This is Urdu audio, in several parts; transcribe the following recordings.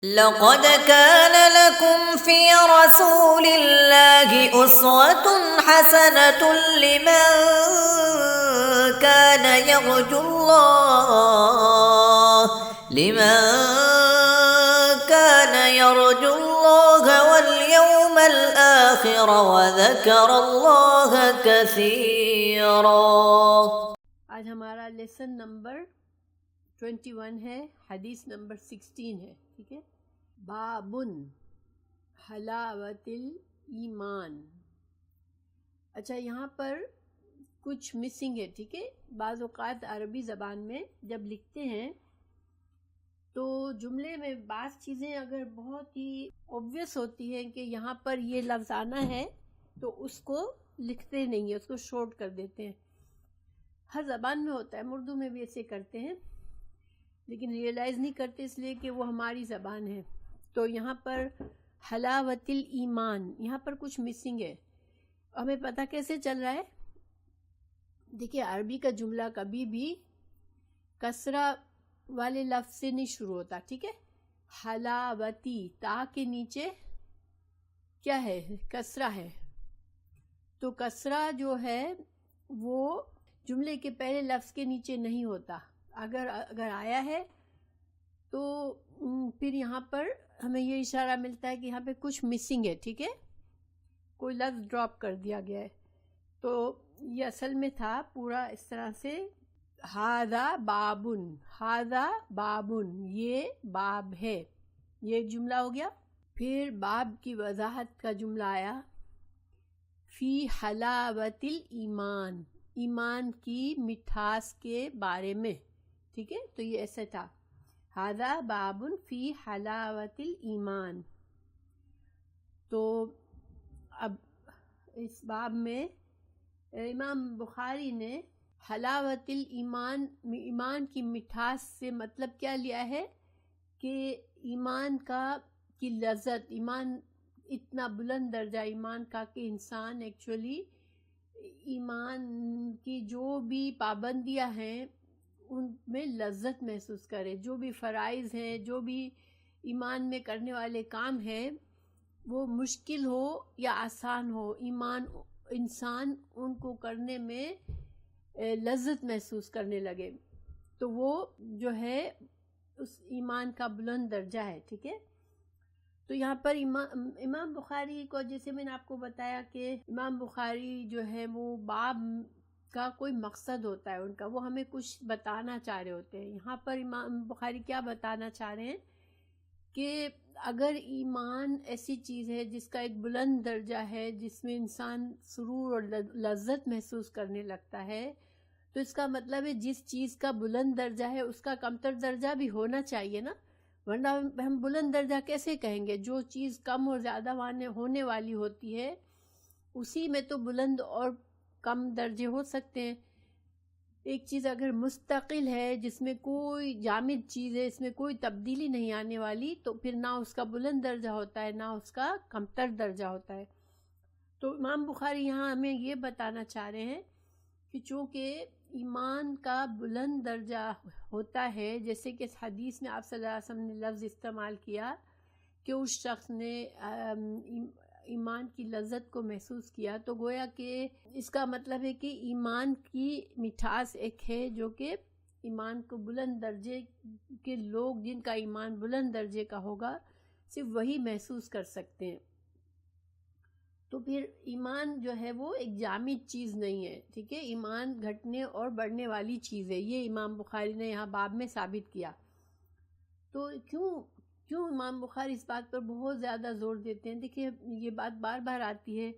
لقد كان لكم في رسول الله أسوة حسنة لمن كان يرجو الله واليوم الآخر وذكر الله كثيرا۔ آج ہمارا لیسن نمبر 21 ہے، حدیث نمبر 16 ہے، ٹھیک ہے۔ بابن حلاوت الایمان۔ اچھا، یہاں پر کچھ مسنگ ہے، ٹھیک ہے۔ بعض اوقات عربی زبان میں جب لکھتے ہیں تو جملے میں بعض چیزیں اگر بہت ہی اوبویس ہوتی ہیں کہ یہاں پر یہ لفظ آنا ہے تو اس کو لکھتے نہیں ہیں، اس کو شارٹ کر دیتے ہیں۔ ہر زبان میں ہوتا ہے، اردو میں بھی ایسے کرتے ہیں، لیکن ریئلائز نہیں کرتے اس لیے کہ وہ ہماری زبان ہے۔ تو یہاں پر حلاوت الایمان، یہاں پر کچھ مسنگ ہے۔ ہمیں پتہ کیسے چل رہا ہے؟ دیکھیے، عربی کا جملہ کبھی بھی کسرہ والے لفظ سے نہیں شروع ہوتا، ٹھیک ہے۔ حلاوتی، تا کے نیچے کیا ہے؟ کسرہ ہے۔ تو کسرہ جو ہے وہ جملے کے پہلے لفظ کے نیچے نہیں ہوتا۔ اگر آیا ہے تو پھر یہاں پر ہمیں یہ اشارہ ملتا ہے کہ یہاں پہ کچھ مسنگ ہے، ٹھیک ہے، کوئی لفظ ڈراپ کر دیا گیا ہے۔ تو یہ اصل میں تھا پورا اس طرح سے، ہاذا بابن، ہاذا بابن، یہ باب ہے، یہ ایک جملہ ہو گیا۔ پھر باب کی وضاحت کا جملہ آیا، فی حلاوت الایمان، ایمان کی مٹھاس کے بارے میں، ٹھیک ہے۔ تو یہ ایسا تھا، ھذا باب فی حلاوت الایمان۔ تو اب اس باب میں امام بخاری نے حلاوت الایمان، ایمان کی مٹھاس سے مطلب کیا لیا ہے کہ ایمان کی لذت، ایمان اتنا بلند درجہ ایمان کا کہ انسان ایکچولی ایمان کی جو بھی پابندیاں ہیں ان میں لذت محسوس کرے، جو بھی فرائض ہیں، جو بھی ایمان میں کرنے والے کام ہیں، وہ مشکل ہو یا آسان ہو، انسان ان کو کرنے میں لذت محسوس کرنے لگے، تو وہ جو ہے اس ایمان کا بلند درجہ ہے، ٹھیک ہے۔ تو یہاں پر امام بخاری کو، جیسے میں نے آپ کو بتایا کہ امام بخاری جو ہے وہ باب کا کوئی مقصد ہوتا ہے ان کا، وہ ہمیں کچھ بتانا چاہ رہے ہوتے ہیں۔ یہاں پر امام بخاری کیا بتانا چاہ رہے ہیں کہ اگر ایمان ایسی چیز ہے جس کا ایک بلند درجہ ہے، جس میں انسان سرور اور لذت محسوس کرنے لگتا ہے، تو اس کا مطلب ہے جس چیز کا بلند درجہ ہے اس کا کمتر درجہ بھی ہونا چاہیے نا، ورنہ ہم بلند درجہ کیسے کہیں گے؟ جو چیز کم اور زیادہ ہونے والی ہوتی ہے اسی میں تو بلند اور کم درجے ہو سکتے ہیں۔ ایک چیز اگر مستقل ہے، جس میں کوئی جامد چیز ہے، اس میں کوئی تبدیلی نہیں آنے والی، تو پھر نہ اس کا بلند درجہ ہوتا ہے نہ اس کا کمتر درجہ ہوتا ہے۔ تو امام بخاری یہاں ہمیں یہ بتانا چاہ رہے ہیں کہ چونکہ ایمان کا بلند درجہ ہوتا ہے، جیسے کہ اس حدیث میں آپ صلی اللہ علیہ وسلم نے لفظ استعمال کیا کہ اس شخص نے ایمان کی لذت کو محسوس کیا، تو گویا کہ اس کا مطلب ہے کہ ایمان کی مٹھاس ایک ہے جو کہ ایمان کو بلند درجے کے لوگ، جن کا ایمان بلند درجے کا ہوگا، صرف وہی محسوس کر سکتے ہیں۔ تو پھر ایمان جو ہے وہ ایک جامد چیز نہیں ہے، ٹھیک ہے، ایمان گھٹنے اور بڑھنے والی چیز ہے، یہ امام بخاری نے یہاں باب میں ثابت کیا۔ تو کیوں امام بخاری اس بات پر بہت زیادہ زور دیتے ہیں؟ دیکھیے، یہ بات بار بار آتی ہے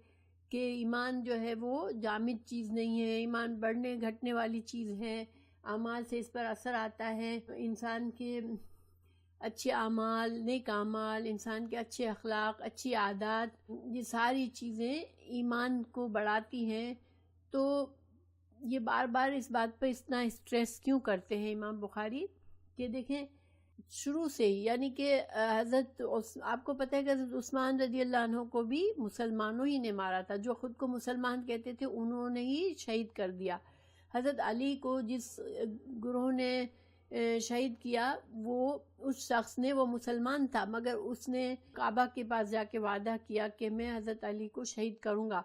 کہ ایمان جو ہے وہ جامد چیز نہیں ہے، ایمان بڑھنے گھٹنے والی چیز ہے، اعمال سے اس پر اثر آتا ہے، انسان کے اچھے اعمال، نیک اعمال، انسان کے اچھے اخلاق، اچھی عادات، یہ ساری چیزیں ایمان کو بڑھاتی ہیں۔ تو یہ بار بار اس بات پہ اتنا اسٹریس کیوں کرتے ہیں امام بخاری کہ دیکھیں شروع سے ہی، یعنی کہ آپ کو پتہ ہے کہ حضرت عثمان رضی اللہ عنہ کو بھی مسلمانوں ہی نے مارا تھا، جو خود کو مسلمان کہتے تھے انہوں نے ہی شہید کر دیا۔ حضرت علی کو جس گروہ نے شہید کیا وہ اس شخص نے، وہ مسلمان تھا مگر اس نے کعبہ کے پاس جا کے وعدہ کیا کہ میں حضرت علی کو شہید کروں گا،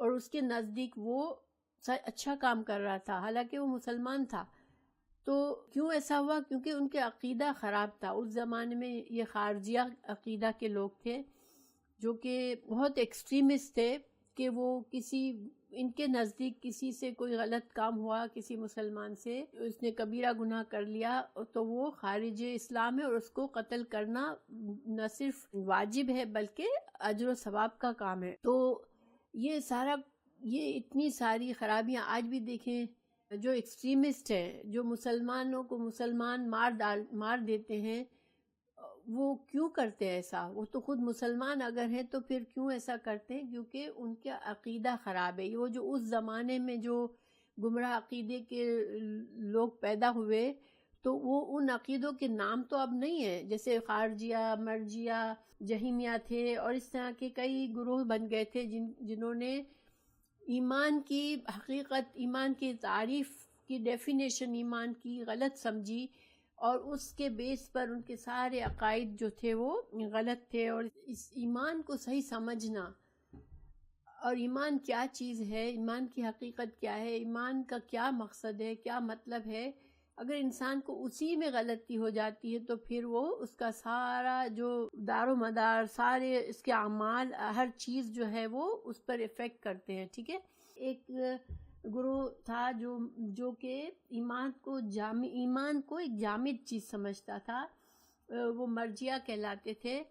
اور اس کے نزدیک وہ اچھا کام کر رہا تھا حالانکہ وہ مسلمان تھا۔ تو کیوں ایسا ہوا؟ کیونکہ ان کے عقیدہ خراب تھا۔ اس زمانے میں یہ خارجیہ عقیدہ کے لوگ تھے جو کہ بہت ایکسٹریمسٹ تھے، کہ وہ ان کے نزدیک کسی سے کوئی غلط کام ہوا، کسی مسلمان سے اس نے کبیرہ گناہ کر لیا تو وہ خارج اسلام ہے، اور اس کو قتل کرنا نہ صرف واجب ہے بلکہ اجر و ثواب کا کام ہے۔ تو یہ اتنی ساری خرابیاں آج بھی دیکھیں، جو ایکسٹریمسٹ ہیں، جو مسلمانوں کو مسلمان مار دیتے ہیں، وہ کیوں کرتے ہیں ایسا؟ وہ تو خود مسلمان اگر ہیں تو پھر کیوں ایسا کرتے ہیں؟ کیونکہ ان کا عقیدہ خراب ہے۔ وہ جو اس زمانے میں جو گمراہ عقیدے کے لوگ پیدا ہوئے، تو وہ ان عقیدوں کے نام تو اب نہیں ہیں، جیسے خارجیہ، مرجیہ، جہمیہ تھے، اور اس طرح کے کئی گروہ بن گئے تھے جنہوں نے ایمان کی حقیقت، ایمان کی تعریف کی ڈیفینیشن ایمان کی غلط سمجھی، اور اس کے بیس پر ان کے سارے عقائد جو تھے وہ غلط تھے۔ اور اس ایمان کو صحیح سمجھنا، اور ایمان کیا چیز ہے، ایمان کی حقیقت کیا ہے، ایمان کا کیا مقصد ہے، کیا مطلب ہے، اگر انسان کو اسی میں غلطی ہو جاتی ہے تو پھر وہ اس کا سارا جو دار و مدار، سارے اس کے اعمال، ہر چیز جو ہے وہ اس پر افیکٹ کرتے ہیں۔ ٹھیک ہے، ایک گروہ تھا جو کہ ایمان کو ایک جامد چیز سمجھتا تھا، وہ مرجیہ کہلاتے تھے۔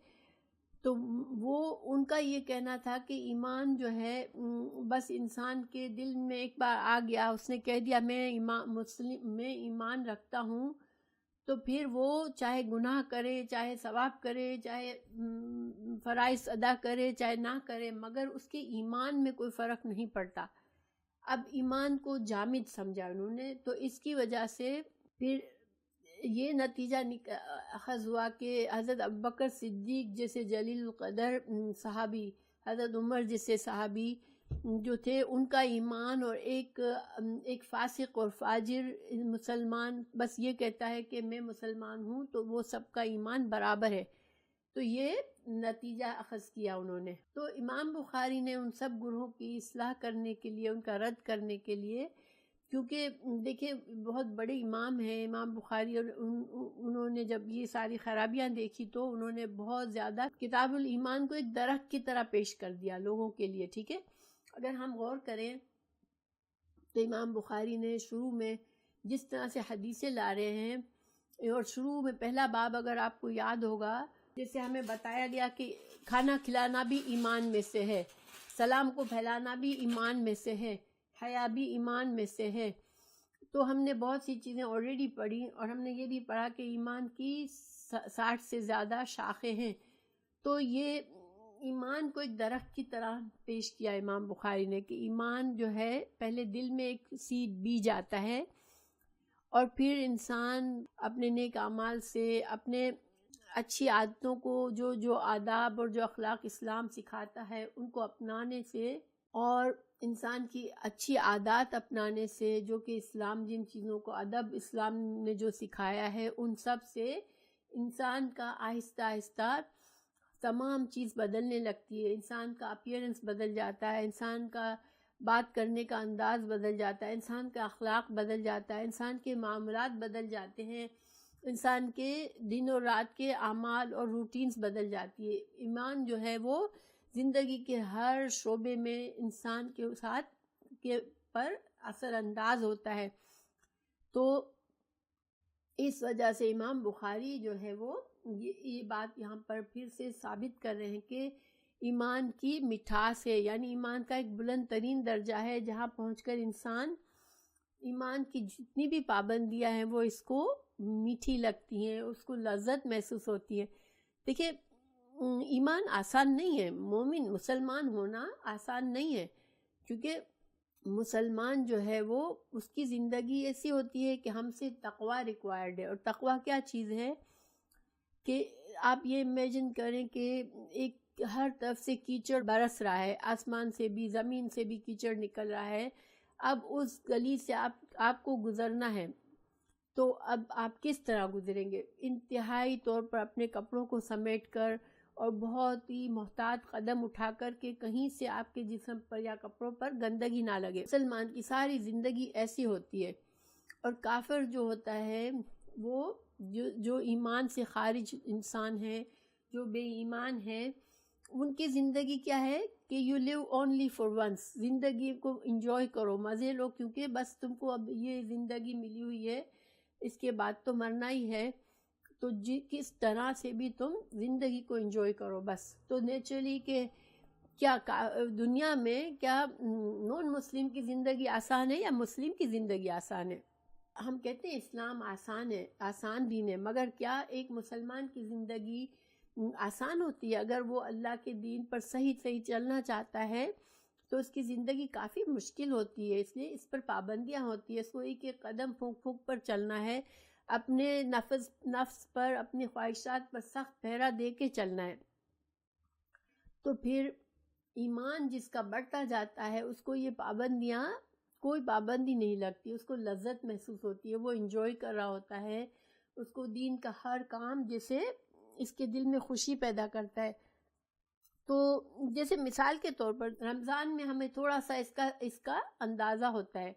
تو وہ ان کا یہ کہنا تھا کہ ایمان جو ہے بس انسان کے دل میں ایک بار آ گیا، اس نے کہہ دیا میں ایمان رکھتا ہوں، تو پھر وہ چاہے گناہ کرے، چاہے ثواب کرے، چاہے فرائض ادا کرے، چاہے نہ کرے، مگر اس کے ایمان میں کوئی فرق نہیں پڑتا۔ اب ایمان کو جامد سمجھا انہوں نے، تو اس کی وجہ سے پھر یہ نتیجہ اخذ ہوا کہ حضرت ابوبکر صدیق جیسے جلیل القدر صحابی، حضرت عمر جیسے صحابی جو تھے، ان کا ایمان، اور ایک فاسق اور فاجر مسلمان بس یہ کہتا ہے کہ میں مسلمان ہوں، تو وہ سب کا ایمان برابر ہے۔ تو یہ نتیجہ اخذ کیا انہوں نے۔ تو امام بخاری نے ان سب گروہوں کی اصلاح کرنے کے لیے، ان کا رد کرنے کے لیے، کیونکہ دیکھیں بہت بڑے امام ہیں امام بخاری، اور انہوں نے جب یہ ساری خرابیاں دیکھی تو انہوں نے بہت زیادہ کتاب الایمان کو ایک درخت کی طرح پیش کر دیا لوگوں کے لیے۔ ٹھیک ہے، اگر ہم غور کریں تو امام بخاری نے شروع میں جس طرح سے حدیثیں لا رہے ہیں، اور شروع میں پہلا باب اگر آپ کو یاد ہوگا، جیسے ہمیں بتایا گیا کہ کھانا کھلانا بھی ایمان میں سے ہے، سلام کو پھیلانا بھی ایمان میں سے ہے، حیا بھی ایمان میں سے ہے۔ تو ہم نے بہت سی چیزیں آلریڈی پڑھی، اور ہم نے یہ بھی پڑھا کہ ایمان کی 60 سے زیادہ شاخیں ہیں۔ تو یہ ایمان کو ایک درخت کی طرح پیش کیا امام بخاری نے، کہ ایمان جو ہے پہلے دل میں ایک سیڈ بیج آتا ہے، اور پھر انسان اپنے نیک اعمال سے، اپنے اچھی عادتوں کو، جو آداب اور جو اخلاق اسلام سکھاتا ہے ان کو اپنانے سے، اور انسان کی اچھی عادات اپنانے سے، جو کہ اسلام جن چیزوں کو ادب اسلام نے جو سکھایا ہے ان سب سے انسان کا آہستہ آہستہ تمام چیز بدلنے لگتی ہے۔ انسان کا اپیئرنس بدل جاتا ہے، انسان کا بات کرنے کا انداز بدل جاتا ہے، انسان کا اخلاق بدل جاتا ہے، انسان کے معاملات بدل جاتے ہیں، انسان کے دن اور رات کے اعمال اور روٹینز بدل جاتی ہے۔ ایمان جو ہے وہ زندگی کے ہر شعبے میں انسان کے ساتھ کے پر اثر انداز ہوتا ہے۔ تو اس وجہ سے امام بخاری جو ہے وہ یہ بات یہاں پر پھر سے ثابت کر رہے ہیں کہ ایمان کی مٹھاس ہے، یعنی ایمان کا ایک بلند ترین درجہ ہے جہاں پہنچ کر انسان ایمان کی جتنی بھی پابندیاں ہیں وہ اس کو میٹھی لگتی ہیں، اس کو لذت محسوس ہوتی ہے۔ دیکھیں ایمان آسان نہیں ہے، مومن مسلمان ہونا آسان نہیں ہے، کیونکہ مسلمان جو ہے وہ اس کی زندگی ایسی ہوتی ہے کہ ہم سے تقوی ریکوائرڈ ہے۔ اور تقوی کیا چیز ہے کہ آپ یہ امیجن کریں کہ ایک ہر طرف سے کیچڑ برس رہا ہے، آسمان سے بھی زمین سے بھی کیچڑ نکل رہا ہے، اب اس گلی سے آپ کو گزرنا ہے، تو اب آپ کس طرح گزریں گے؟ انتہائی طور پر اپنے کپڑوں کو سمیٹ کر اور بہت ہی محتاط قدم اٹھا کر کہ کہیں سے آپ کے جسم پر یا کپڑوں پر گندگی نہ لگے۔ مسلمان کی ساری زندگی ایسی ہوتی ہے، اور کافر جو ہوتا ہے وہ جو ایمان سے خارج انسان ہے، جو بے ایمان ہے، ان کی زندگی کیا ہے کہ you live only for once, زندگی کو انجوائے کرو، مزے لو، کیونکہ بس تم کو اب یہ زندگی ملی ہوئی ہے، اس کے بعد تو مرنا ہی ہے، تو کس طرح سے بھی تم زندگی کو انجوائے کرو بس۔ تو نیچرلی کہ کیا دنیا میں کیا نون مسلم کی زندگی آسان ہے یا مسلم کی زندگی آسان ہے؟ ہم کہتے ہیں اسلام آسان ہے، آسان دین ہے، مگر کیا ایک مسلمان کی زندگی آسان ہوتی ہے؟ اگر وہ اللہ کے دین پر صحیح چلنا چاہتا ہے تو اس کی زندگی کافی مشکل ہوتی ہے، اس لیے اس پر پابندیاں ہوتی ہیں، اس کو ایک ایک قدم پھونک پھونک پر چلنا ہے، اپنے نفس پر، اپنی خواہشات پر سخت پہرا دے کے چلنا ہے۔ تو پھر ایمان جس کا بڑھتا جاتا ہے اس کو یہ پابندیاں، کوئی پابندی نہیں لگتی، اس کو لذت محسوس ہوتی ہے، وہ انجوائے کر رہا ہوتا ہے، اس کو دین کا ہر کام جیسے اس کے دل میں خوشی پیدا کرتا ہے۔ تو جیسے مثال کے طور پر رمضان میں ہمیں تھوڑا سا اس کا اندازہ ہوتا ہے،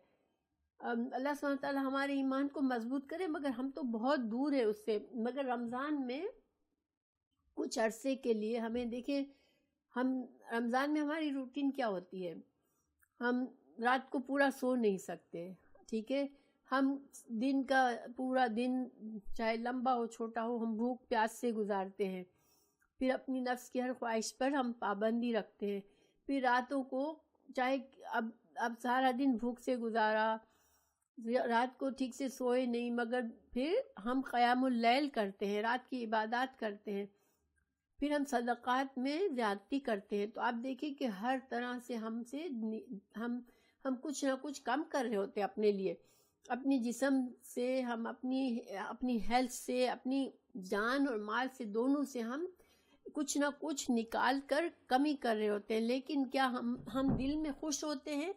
اللہ سبحانہ تعالیٰ ہمارے ایمان کو مضبوط کرے، مگر ہم تو بہت دور ہے اس سے، مگر رمضان میں کچھ عرصے کے لیے ہمیں دیکھیں، ہم رمضان میں ہماری روٹین کیا ہوتی ہے، ہم رات کو پورا سو نہیں سکتے، ٹھیک ہے، ہم دن کا پورا دن چاہے لمبا ہو چھوٹا ہو ہم بھوک پیاس سے گزارتے ہیں، پھر اپنی نفس کی ہر خواہش پر ہم پابندی رکھتے ہیں، پھر راتوں کو چاہے اب سارا دن بھوک سے گزارا، رات کو ٹھیک سے سوئے نہیں، مگر پھر ہم قیام اللیل کرتے ہیں، رات کی عبادات کرتے ہیں، پھر ہم صدقات میں زیادتی کرتے ہیں۔ تو آپ دیکھیں کہ ہر طرح سے ہم کچھ نہ کچھ کم کر رہے ہوتے ہیں اپنے لیے، اپنی جسم سے، ہم اپنی ہیلتھ سے، اپنی جان اور مال سے، دونوں سے ہم کچھ نہ کچھ نکال کر کمی کر رہے ہوتے ہیں، لیکن کیا ہم دل میں خوش ہوتے ہیں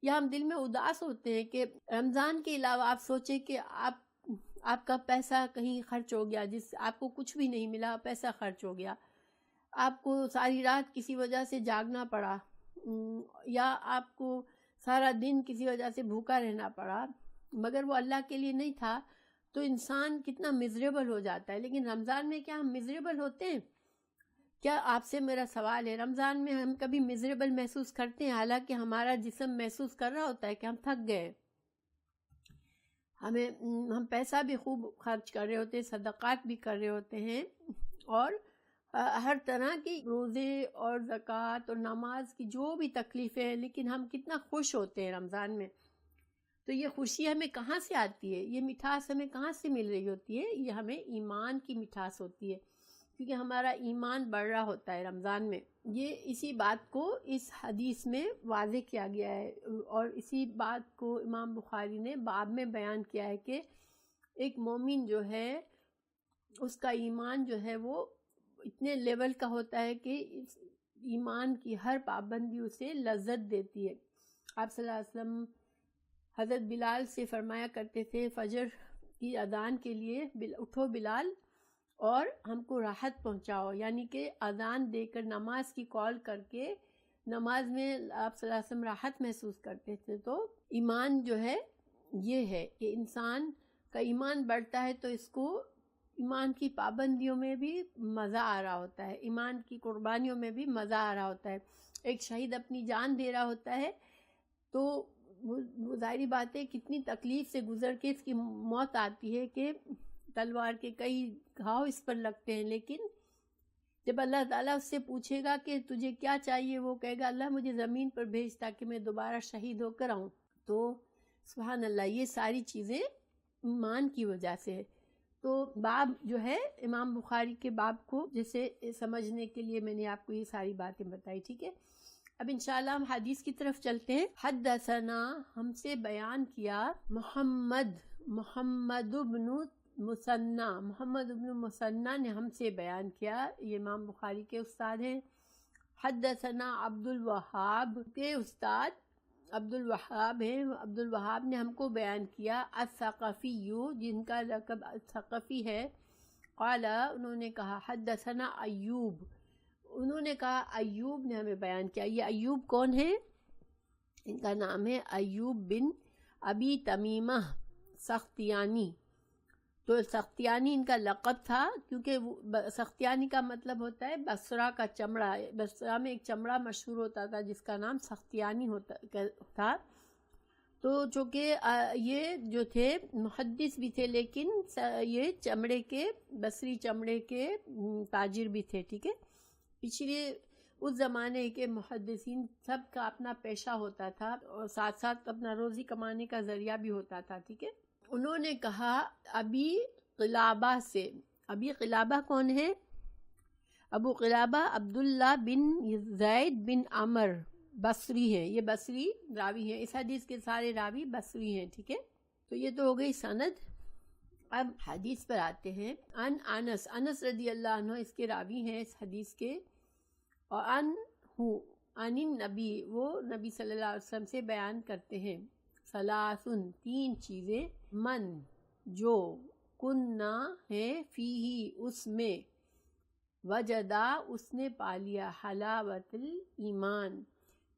یا ہم دل میں اداس ہوتے ہیں؟ کہ رمضان کے علاوہ آپ سوچیں کہ آپ کا پیسہ کہیں خرچ ہو گیا، جس آپ کو کچھ بھی نہیں ملا، پیسہ خرچ ہو گیا، آپ کو ساری رات کسی وجہ سے جاگنا پڑا، یا آپ کو سارا دن کسی وجہ سے بھوکا رہنا پڑا، مگر وہ اللہ کے لیے نہیں تھا، تو انسان کتنا مزریبل ہو جاتا ہے۔ لیکن رمضان میں کیا ہم مزریبل ہوتے ہیں؟ کیا آپ سے میرا سوال ہے، رمضان میں ہم کبھی مزریبل محسوس کرتے ہیں؟ حالانکہ ہمارا جسم محسوس کر رہا ہوتا ہے کہ ہم تھک گئے، ہم پیسہ بھی خوب خرچ کر رہے ہوتے ہیں، صدقات بھی کر رہے ہوتے ہیں، اور ہر طرح کی روزے اور زکوٰۃ اور نماز کی جو بھی تکلیفیں ہیں، لیکن ہم کتنا خوش ہوتے ہیں رمضان میں۔ تو یہ خوشی ہمیں کہاں سے آتی ہے؟ یہ مٹھاس ہمیں کہاں سے مل رہی ہوتی ہے؟ یہ ہمیں ایمان کی مٹھاس ہوتی ہے، کیونکہ ہمارا ایمان بڑھ رہا ہوتا ہے رمضان میں۔ یہ اسی بات کو اس حدیث میں واضح کیا گیا ہے، اور اسی بات کو امام بخاری نے باب میں بیان کیا ہے کہ ایک مومن جو ہے اس کا ایمان جو ہے وہ اتنے لیول کا ہوتا ہے کہ اس ایمان کی ہر پابندی اسے لذت دیتی ہے۔ آپ صلی اللہ علیہ وسلم حضرت بلال سے فرمایا کرتے تھے فجر کی اذان کے لیے، اٹھو بلال اور ہم کو راحت پہنچاؤ، یعنی کہ اذان دے کر نماز کی کال کر کے نماز میں آپ صلی اللہ علیہ وسلم راحت محسوس کرتے تھے۔ تو ایمان جو ہے یہ ہے کہ انسان کا ایمان بڑھتا ہے تو اس کو ایمان کی پابندیوں میں بھی مزہ آ رہا ہوتا ہے، ایمان کی قربانیوں میں بھی مزہ آ رہا ہوتا ہے۔ ایک شہید اپنی جان دے رہا ہوتا ہے تو وہ ظاہری بات ہے کتنی تکلیف سے گزر کے اس کی موت آتی ہے کہ تلوار کے کئی گھاؤ اس پر لگتے ہیں، لیکن جب اللہ تعالیٰ اس سے پوچھے گا کہ تجھے کیا چاہیے، وہ کہے گا اللہ مجھے زمین پر بھیج تاکہ میں دوبارہ شہید ہو کر آؤں۔ تو سبحان اللہ، یہ ساری چیزیں ایمان کی وجہ سے ہے۔ تو باب جو ہے امام بخاری کے باب کو جیسے سمجھنے کے لیے میں نے آپ کو یہ ساری باتیں بتائی، ٹھیک ہے۔ اب انشاءاللہ ہم حدیث کی طرف چلتے ہیں۔ حدثنا، ہم سے بیان کیا، محمد بن مثنى نے ہم سے بیان کیا، یہ امام بخاری کے استاد ہیں۔ حدثنا عبد الوہاب کے استاد عبد الوہاب ہیں، عبد الوہاب نے ہم کو بیان کیا الثقفی، جن کا لقب الثقفی ہے، قال انہوں نے کہا حدثنا ایوب، انہوں نے کہا ایوب نے ہمیں بیان کیا۔ یہ ایوب کون ہے؟ ان کا نام ہے ایوب بن ابی تمیمہ سختیانی۔ تو سختیانی ان کا لقب تھا، کیونکہ سختیانی کا مطلب ہوتا ہے بصرہ کا چمڑا۔ بصرہ میں ایک چمڑا مشہور ہوتا تھا جس کا نام سختیانی تھا۔ تو چونکہ یہ جو تھے محدث بھی تھے، لیکن یہ چمڑے کے، بصری چمڑے کے تاجر بھی تھے، ٹھیک ہے۔ پچھلے اس زمانے کے محدثین سب کا اپنا پیشہ ہوتا تھا اور ساتھ ساتھ اپنا روزی کمانے کا ذریعہ بھی ہوتا تھا، ٹھیک ہے۔ انہوں نے کہا ابی قلابہ سے۔ ابی قلابہ کون ہے؟ ابو قلابہ عبداللہ بن زید بن عمر بصری ہیں، یہ بصری راوی ہیں، اس حدیث کے سارے راوی بصری ہیں، ٹھیک ہے۔ تو یہ تو ہو گئی سند۔ اب حدیث پر آتے ہیں۔ ان انس، انس رضی اللہ عنہ اس کے راوی ہیں اس حدیث کے، اور ان النبی، وہ نبی صلی اللہ علیہ وسلم سے بیان کرتے ہیں، ثلاثن، تین چیزیں، من جو، کننا ہے، فیہی اس میں، وجدا اس نے پا لیا، حلاوت الایمان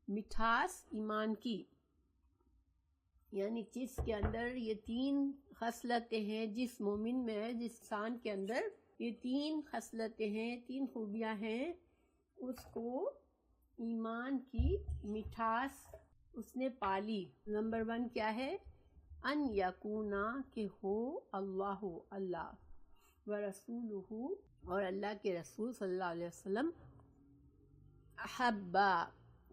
مٹھاس ایمان کی، یعنی جس کے اندر یہ تین خصلتیں ہیں، جس مومن میں ہے، جس انسان کے اندر یہ تین خصلتیں ہیں، تین خوبیاں ہیں، اس کو ایمان کی مٹھاس اس نے پالی۔ نمبر 1 کیا ہے؟ ان یکونا، کہ ہو، اللہ اللہ، ورسولہ اور اللہ کے رسول صلی اللہ علیہ وسلم، احبا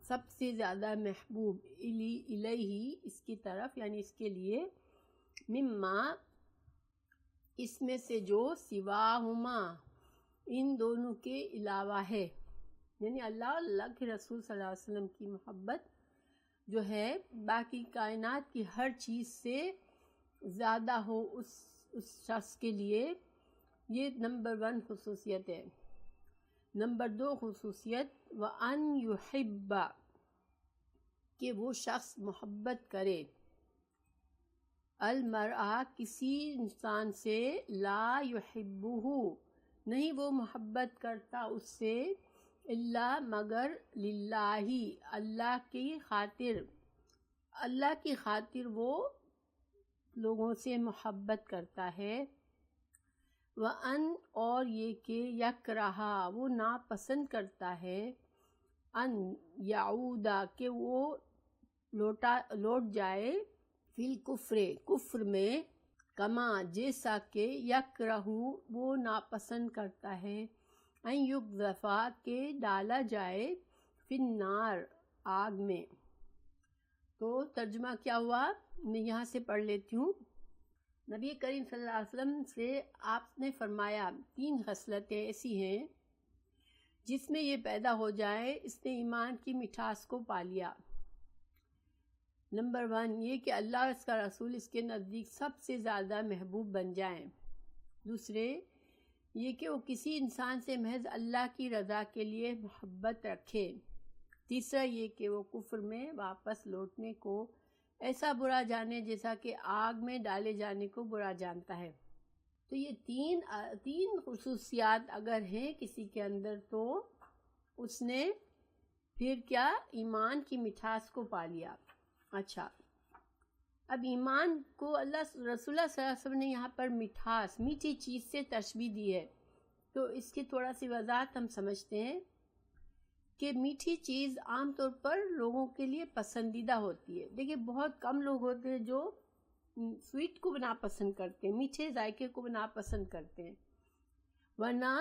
سب سے زیادہ محبوب، الیہ اس کی طرف، یعنی اس کے لیے، مما اس میں سے جو، سواہما ان دونوں کے علاوہ ہے، یعنی اللہ اور اللہ کے رسول صلی اللہ علیہ وسلم کی محبت جو ہے باقی کائنات کی ہر چیز سے زیادہ ہو اس شخص کے لیے، یہ نمبر 1 خصوصیت ہے۔ نمبر 2 خصوصیت، وَأَن يُحِبَّ کہ وہ شخص محبت کرے، المرء کسی انسان سے، لا يحبہ نہیں وہ محبت کرتا اس سے، الا مگر، للہ اللہ کی خاطر، اللہ کی خاطر وہ لوگوں سے محبت کرتا ہے، وَأَن اور یہ کہ، یکرہا وہ ناپسند کرتا ہے، ان یعودا کہ وہ لوٹ جائے، فی الکفر کفر میں، کما جیسا کہ، یکرہو وہ ناپسند کرتا ہے، ان یقذفا کہ ڈالا جائے، فی النار آگ میں۔ تو ترجمہ کیا ہوا، میں یہاں سے پڑھ لیتی ہوں۔ نبی کریم صلی اللہ علیہ وسلم سے آپ نے فرمایا 3 خصلتیں ایسی ہیں جس میں یہ پیدا ہو جائے، اس نے ایمان کی مٹھاس کو پا لیا۔ نمبر 1 یہ کہ اللہ اور اس کا رسول اس کے نزدیک سب سے زیادہ محبوب بن جائیں۔ دوسرے یہ کہ وہ کسی انسان سے محض اللہ کی رضا کے لیے محبت رکھے۔ تیسرا یہ کہ وہ کفر میں واپس لوٹنے کو ایسا برا جانے جیسا کہ آگ میں ڈالے جانے کو برا جانتا ہے۔ تو یہ تین خصوصیات اگر ہیں کسی کے اندر، تو اس نے پھر کیا، ایمان کی مٹھاس کو پا لیا۔ اچھا، اب ایمان کو اللہ رسول اللہ صلی اللہ علیہ وسلم نے یہاں پر مٹھاس، میٹھی چیز سے تشبیہ دی ہے، تو اس کی تھوڑا سی وضاحت ہم سمجھتے ہیں کہ میٹھی چیز عام طور پر لوگوں کے لیے پسندیدہ ہوتی ہے۔ دیکھیں بہت کم لوگ ہوتے ہیں جو سویٹ کو ناپسند کرتے ہیں، میٹھے ذائقے کو ناپسند کرتے ہیں، ورنہ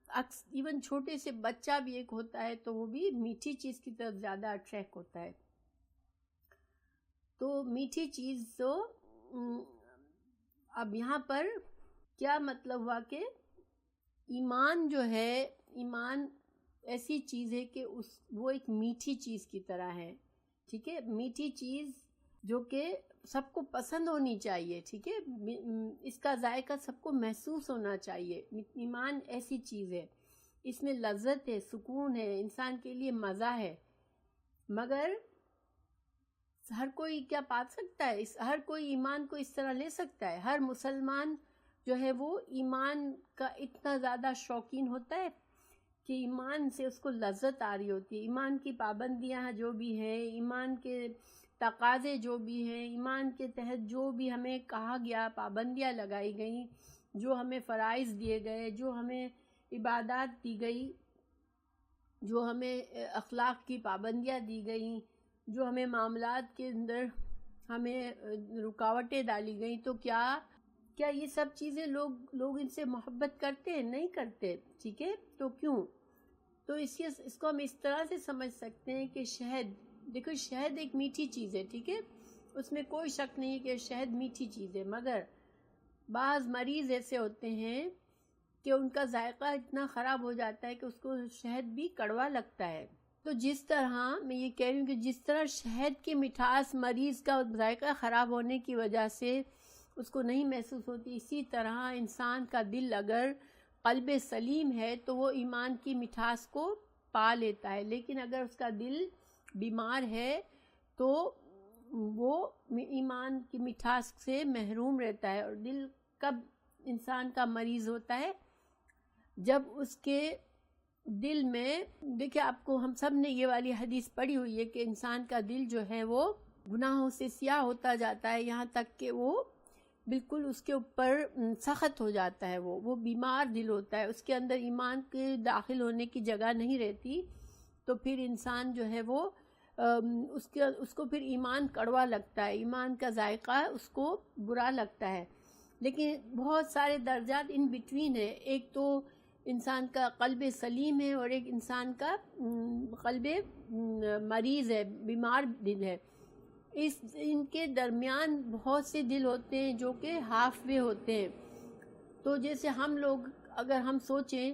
ایون چھوٹے سے بچہ بھی ایک ہوتا ہے تو وہ بھی میٹھی چیز کی طرف زیادہ اٹریکٹ ہوتا ہے۔ تو میٹھی چیز تو اب یہاں پر کیا مطلب ہوا کہ ایمان جو ہے، ایمان ایسی چیز ہے کہ وہ ایک میٹھی چیز کی طرح ہے، ٹھیک ہے، میٹھی چیز جو کہ سب کو پسند ہونی چاہیے، ٹھیک ہے، اس کا ذائقہ سب کو محسوس ہونا چاہیے۔ ایمان ایسی چیز ہے، اس میں لذت ہے، سکون ہے، انسان کے لیے مزہ ہے، مگر ہر کوئی کیا پا سکتا ہے؟ ہر کوئی ایمان کو اس طرح لے سکتا ہے؟ ہر مسلمان جو ہے وہ ایمان کا اتنا زیادہ شوقین ہوتا ہے کہ ایمان سے اس کو لذت آ رہی ہوتی ہے. ایمان کی پابندیاں جو بھی ہیں، ایمان کے تقاضے جو بھی ہیں، ایمان کے تحت جو بھی ہمیں کہا گیا، پابندیاں لگائی گئیں، جو ہمیں فرائض دیے گئے، جو ہمیں عبادات دی گئی، جو ہمیں اخلاق کی پابندیاں دی گئیں، جو ہمیں معاملات کے اندر ہمیں رکاوٹیں ڈالی گئیں، تو کیا یہ سب چیزیں لوگ ان سے محبت کرتے ہیں؟ نہیں کرتے. ٹھیک ہے، تو کیوں؟ تو اس کو ہم اس طرح سے سمجھ سکتے ہیں کہ شہد، دیکھو شہد ایک میٹھی چیز ہے، ٹھیک ہے، اس میں کوئی شک نہیں کہ شہد میٹھی چیز ہے، مگر بعض مریض ایسے ہوتے ہیں کہ ان کا ذائقہ اتنا خراب ہو جاتا ہے کہ اس کو شہد بھی کڑوا لگتا ہے. تو جس طرح میں یہ کہہ رہی ہوں کہ جس طرح شہد کی مٹھاس مریض کا ذائقہ خراب ہونے کی وجہ سے اس کو نہیں محسوس ہوتی، اسی طرح انسان کا دل اگر قلب سلیم ہے تو وہ ایمان کی مٹھاس کو پا لیتا ہے، لیکن اگر اس کا دل بیمار ہے تو وہ ایمان کی مٹھاس سے محروم رہتا ہے. اور دل کب انسان کا مریض ہوتا ہے؟ جب اس کے دل میں، دیکھیں آپ کو ہم سب نے یہ والی حدیث پڑھی ہوئی ہے کہ انسان کا دل جو ہے وہ گناہوں سے سیاہ ہوتا جاتا ہے، یہاں تک کہ وہ بالکل اس کے اوپر سخت ہو جاتا ہے، وہ بیمار دل ہوتا ہے، اس کے اندر ایمان کے داخل ہونے کی جگہ نہیں رہتی. تو پھر انسان جو ہے وہ اس کو پھر ایمان کڑوا لگتا ہے، ایمان کا ذائقہ اس کو برا لگتا ہے. لیکن بہت سارے درجات ان بٹوین ہے، ایک تو انسان کا قلب سلیم ہے اور ایک انسان کا قلب مریض ہے، بیمار دل ہے. ان کے درمیان بہت سے دل ہوتے ہیں جو کہ ہاف وے ہوتے ہیں. تو جیسے ہم لوگ اگر ہم سوچیں،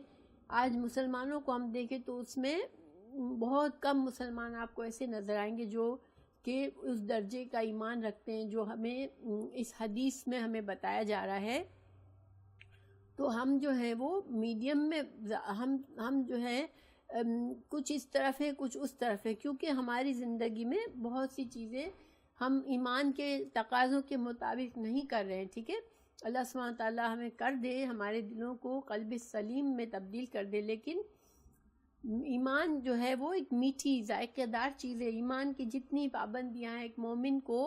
آج مسلمانوں کو ہم دیکھیں تو اس میں بہت کم مسلمان آپ کو ایسے نظر آئیں گے جو کہ اس درجے کا ایمان رکھتے ہیں جو ہمیں اس حدیث میں ہمیں بتایا جا رہا ہے. تو ہم جو ہے وہ میڈیم میں، ہم جو ہے کچھ اس طرف ہے کچھ اس طرف ہے، کیونکہ ہماری زندگی میں بہت سی چیزیں ہم ایمان کے تقاضوں کے مطابق نہیں کر رہے ہیں. ٹھیک ہے، اللہ سبحانہ تعالیٰ ہمیں کر دے، ہمارے دلوں کو قلب سلیم میں تبدیل کر دے. لیکن ایمان جو ہے وہ ایک میٹھی ذائقہ دار چیز ہے. ایمان کی جتنی پابندیاں ہیں، ایک مومن کو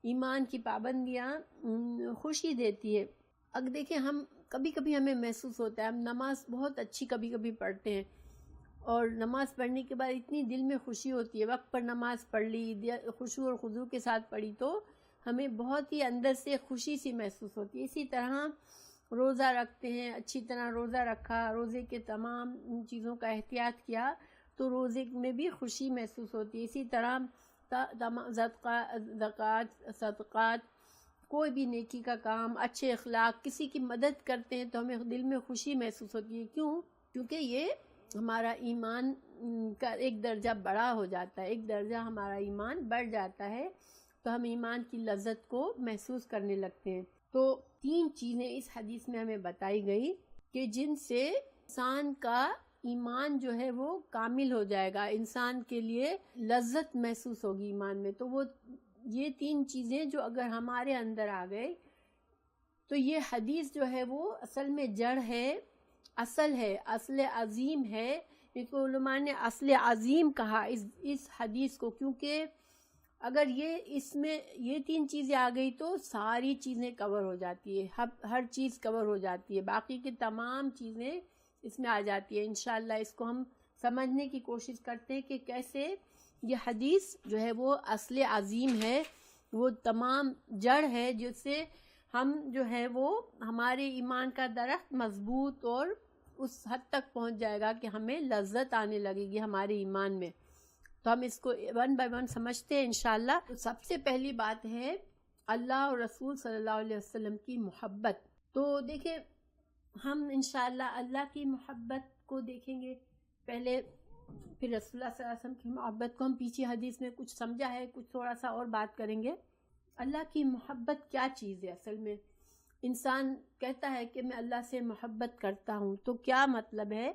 ایمان کی پابندیاں خوشی دیتی ہے. اگر دیکھیں ہم کبھی ہمیں محسوس ہوتا ہے، ہم نماز بہت اچھی کبھی پڑھتے ہیں اور نماز پڑھنے کے بعد اتنی دل میں خوشی ہوتی ہے، وقت پر نماز پڑھ لی، خشوع اور خضوع کے ساتھ پڑھی تو ہمیں بہت ہی اندر سے خوشی سی محسوس ہوتی ہے. اسی طرح روزہ رکھتے ہیں، اچھی طرح روزہ رکھا، روزے کے تمام چیزوں کا احتیاط کیا تو روزے میں بھی خوشی محسوس ہوتی ہے. اسی طرح زکوٰۃ، صدقات، کوئی بھی نیکی کا کام، اچھے اخلاق، کسی کی مدد کرتے ہیں تو ہمیں دل میں خوشی محسوس ہوتی ہے. کیوں؟ کیونکہ یہ ہمارا ایمان کا ایک درجہ بڑا ہو جاتا ہے، ایک درجہ ہمارا ایمان بڑھ جاتا ہے تو ہم ایمان کی لذت کو محسوس کرنے لگتے ہیں. تو 3 چیزیں اس حدیث میں ہمیں بتائی گئی کہ جن سے انسان کا ایمان جو ہے وہ کامل ہو جائے گا، انسان کے لیے لذت محسوس ہوگی ایمان میں. تو وہ یہ 3 چیزیں جو اگر ہمارے اندر آ گئے تو یہ حدیث جو ہے وہ اصل میں جڑ ہے، اصل ہے، اصل عظیم ہے. اس کو علماء نے اصل عظیم کہا اس حدیث کو، کیونکہ اگر اس میں یہ 3 چیزیں آ گئی تو ساری چیزیں کور ہو جاتی ہے، ہر چیز کور ہو جاتی ہے، باقی کی تمام چیزیں اس میں آ جاتی ہے. انشاءاللہ اس کو ہم سمجھنے کی کوشش کرتے ہیں کہ کیسے یہ حدیث جو ہے وہ اصل عظیم ہے، وہ تمام جڑ ہے جس سے ہم جو ہے وہ ہمارے ایمان کا درخت مضبوط اور اس حد تک پہنچ جائے گا کہ ہمیں لذت آنے لگے گی ہمارے ایمان میں. تو ہم اس کو 1 by 1 سمجھتے ہیں انشاءاللہ. تو سب سے پہلی بات ہے اللہ اور رسول صلی اللہ علیہ وسلم کی محبت. تو دیکھیں ہم انشاءاللہ اللہ کی محبت کو دیکھیں گے پہلے، پھر رسول اللہ صلی اللہ علیہ وسلم کی محبت کو ہم پیچھے حدیث میں کچھ سمجھا ہے، کچھ تھوڑا سا اور بات کریں گے. اللہ کی محبت کیا چیز ہے؟ اصل میں انسان کہتا ہے کہ میں اللہ سے محبت کرتا ہوں، تو کیا مطلب ہے؟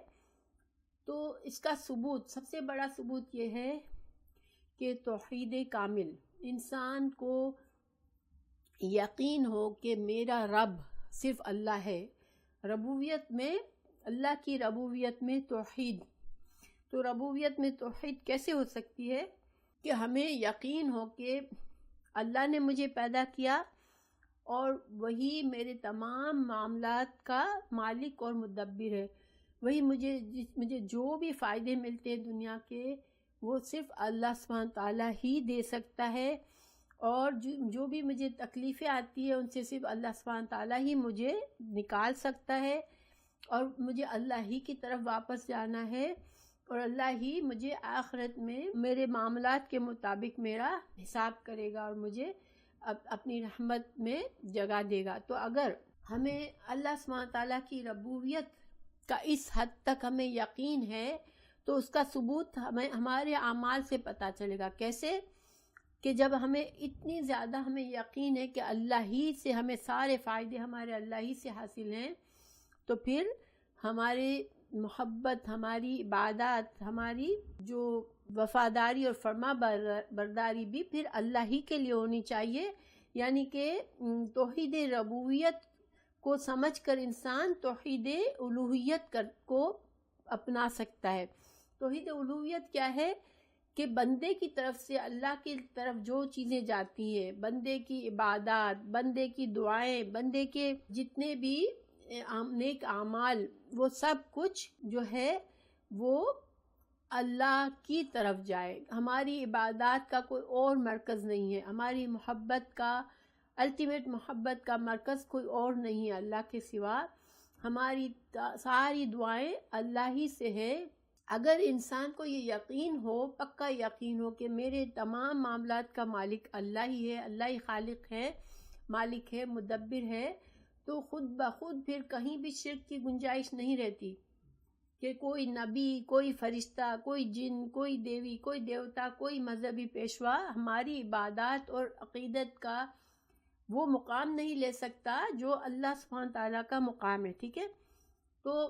تو اس کا ثبوت، سب سے بڑا ثبوت یہ ہے کہ توحید کامل، انسان کو یقین ہو کہ میرا رب صرف اللہ ہے، ربوبیت میں، اللہ کی ربوبیت میں توحید، تو ربوبیت میں توحید کیسے ہو سکتی ہے کہ ہمیں یقین ہو کہ اللہ نے مجھے پیدا کیا اور وہی میرے تمام معاملات کا مالک اور مدبر ہے، وہی مجھے جو بھی فائدے ملتے ہیں دنیا کے وہ صرف اللہ سبحانہ تعالیٰ ہی دے سکتا ہے، اور جو بھی مجھے تکلیفیں آتی ہیں ان سے صرف اللہ سبحانہ تعالیٰ ہی مجھے نکال سکتا ہے، اور مجھے اللہ ہی کی طرف واپس جانا ہے، اور اللہ ہی مجھے آخرت میں میرے معاملات کے مطابق میرا حساب کرے گا اور مجھے اپنی رحمت میں جگہ دے گا۔ تو اگر ہمیں اللہ سبحانہ تعالیٰ کی ربوبیت کا اس حد تک ہمیں یقین ہے تو اس کا ثبوت ہمارے اعمال سے پتہ چلے گا۔ کیسے؟ کہ جب ہمیں اتنی زیادہ ہمیں یقین ہے کہ اللہ ہی سے ہمیں سارے فائدے ہمارے اللہ ہی سے حاصل ہیں، تو پھر ہماری محبت، ہماری عبادات، ہماری جو وفاداری اور فرما برداری بھی پھر اللہ ہی کے لیے ہونی چاہیے۔ یعنی کہ توحید ربوبیت کو سمجھ کر انسان توحید الوہیت کو اپنا سکتا ہے۔ توحید الوہیت کیا ہے؟ کہ بندے کی طرف سے اللہ کی طرف جو چیزیں جاتی ہیں، بندے کی عبادات، بندے کی دعائیں، بندے کے جتنے بھی نیک اعمال، وہ سب کچھ جو ہے وہ اللہ کی طرف جائے۔ ہماری عبادات کا کوئی اور مرکز نہیں ہے، ہماری محبت کا الٹیمیٹ محبت کا مرکز کوئی اور نہیں ہے اللہ کے سوا، ہماری ساری دعائیں اللہ ہی سے ہے۔ اگر انسان کو یہ یقین ہو، پکا یقین ہو کہ میرے تمام معاملات کا مالک اللہ ہی ہے، اللہ ہی خالق ہے، مالک ہے، مدبر ہے، تو خود بخود پھر کہیں بھی شرک کی گنجائش نہیں رہتی کہ کوئی نبی، کوئی فرشتہ، کوئی جن، کوئی دیوی، کوئی دیوتا، کوئی مذہبی پیشوا ہماری عبادات اور عقیدت کا وہ مقام نہیں لے سکتا جو اللہ سبحانہ تعالیٰ کا مقام ہے۔ ٹھیک ہے؟ تو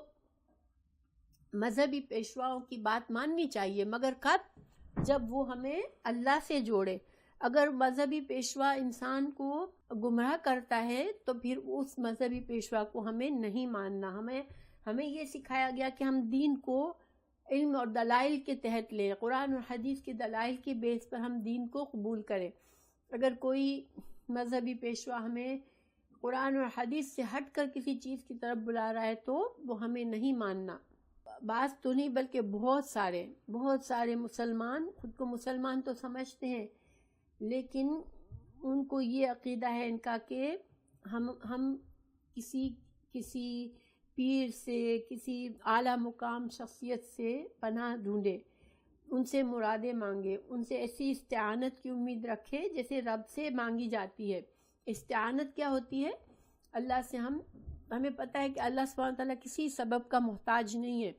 مذہبی پیشواؤں کی بات ماننی چاہیے، مگر کب؟ جب وہ ہمیں اللہ سے جوڑے۔ اگر مذہبی پیشوا انسان کو گمراہ کرتا ہے تو پھر اس مذہبی پیشوا کو ہمیں نہیں ماننا۔ ہمیں یہ سکھایا گیا کہ ہم دین کو علم اور دلائل کے تحت لیں، قرآن اور حدیث کے دلائل کے بیس پر ہم دین کو قبول کریں۔ اگر کوئی مذہبی پیشوا ہمیں قرآن اور حدیث سے ہٹ کر کسی چیز کی طرف بلا رہا ہے تو وہ ہمیں نہیں ماننا۔ بعض تو نہیں بلکہ بہت سارے مسلمان خود کو مسلمان تو سمجھتے ہیں، لیکن ان کو یہ عقیدہ ہے ان کا کہ ہم کسی پیر سے، کسی اعلیٰ مقام شخصیت سے پناہ ڈھونڈے، ان سے مرادیں مانگے، ان سے ایسی استعانت کی امید رکھے جیسے رب سے مانگی جاتی ہے۔ استعانت کیا ہوتی ہے؟ اللہ سے ہمیں پتہ ہے کہ اللہ سبحانہ تعالیٰ کسی سبب کا محتاج نہیں ہے،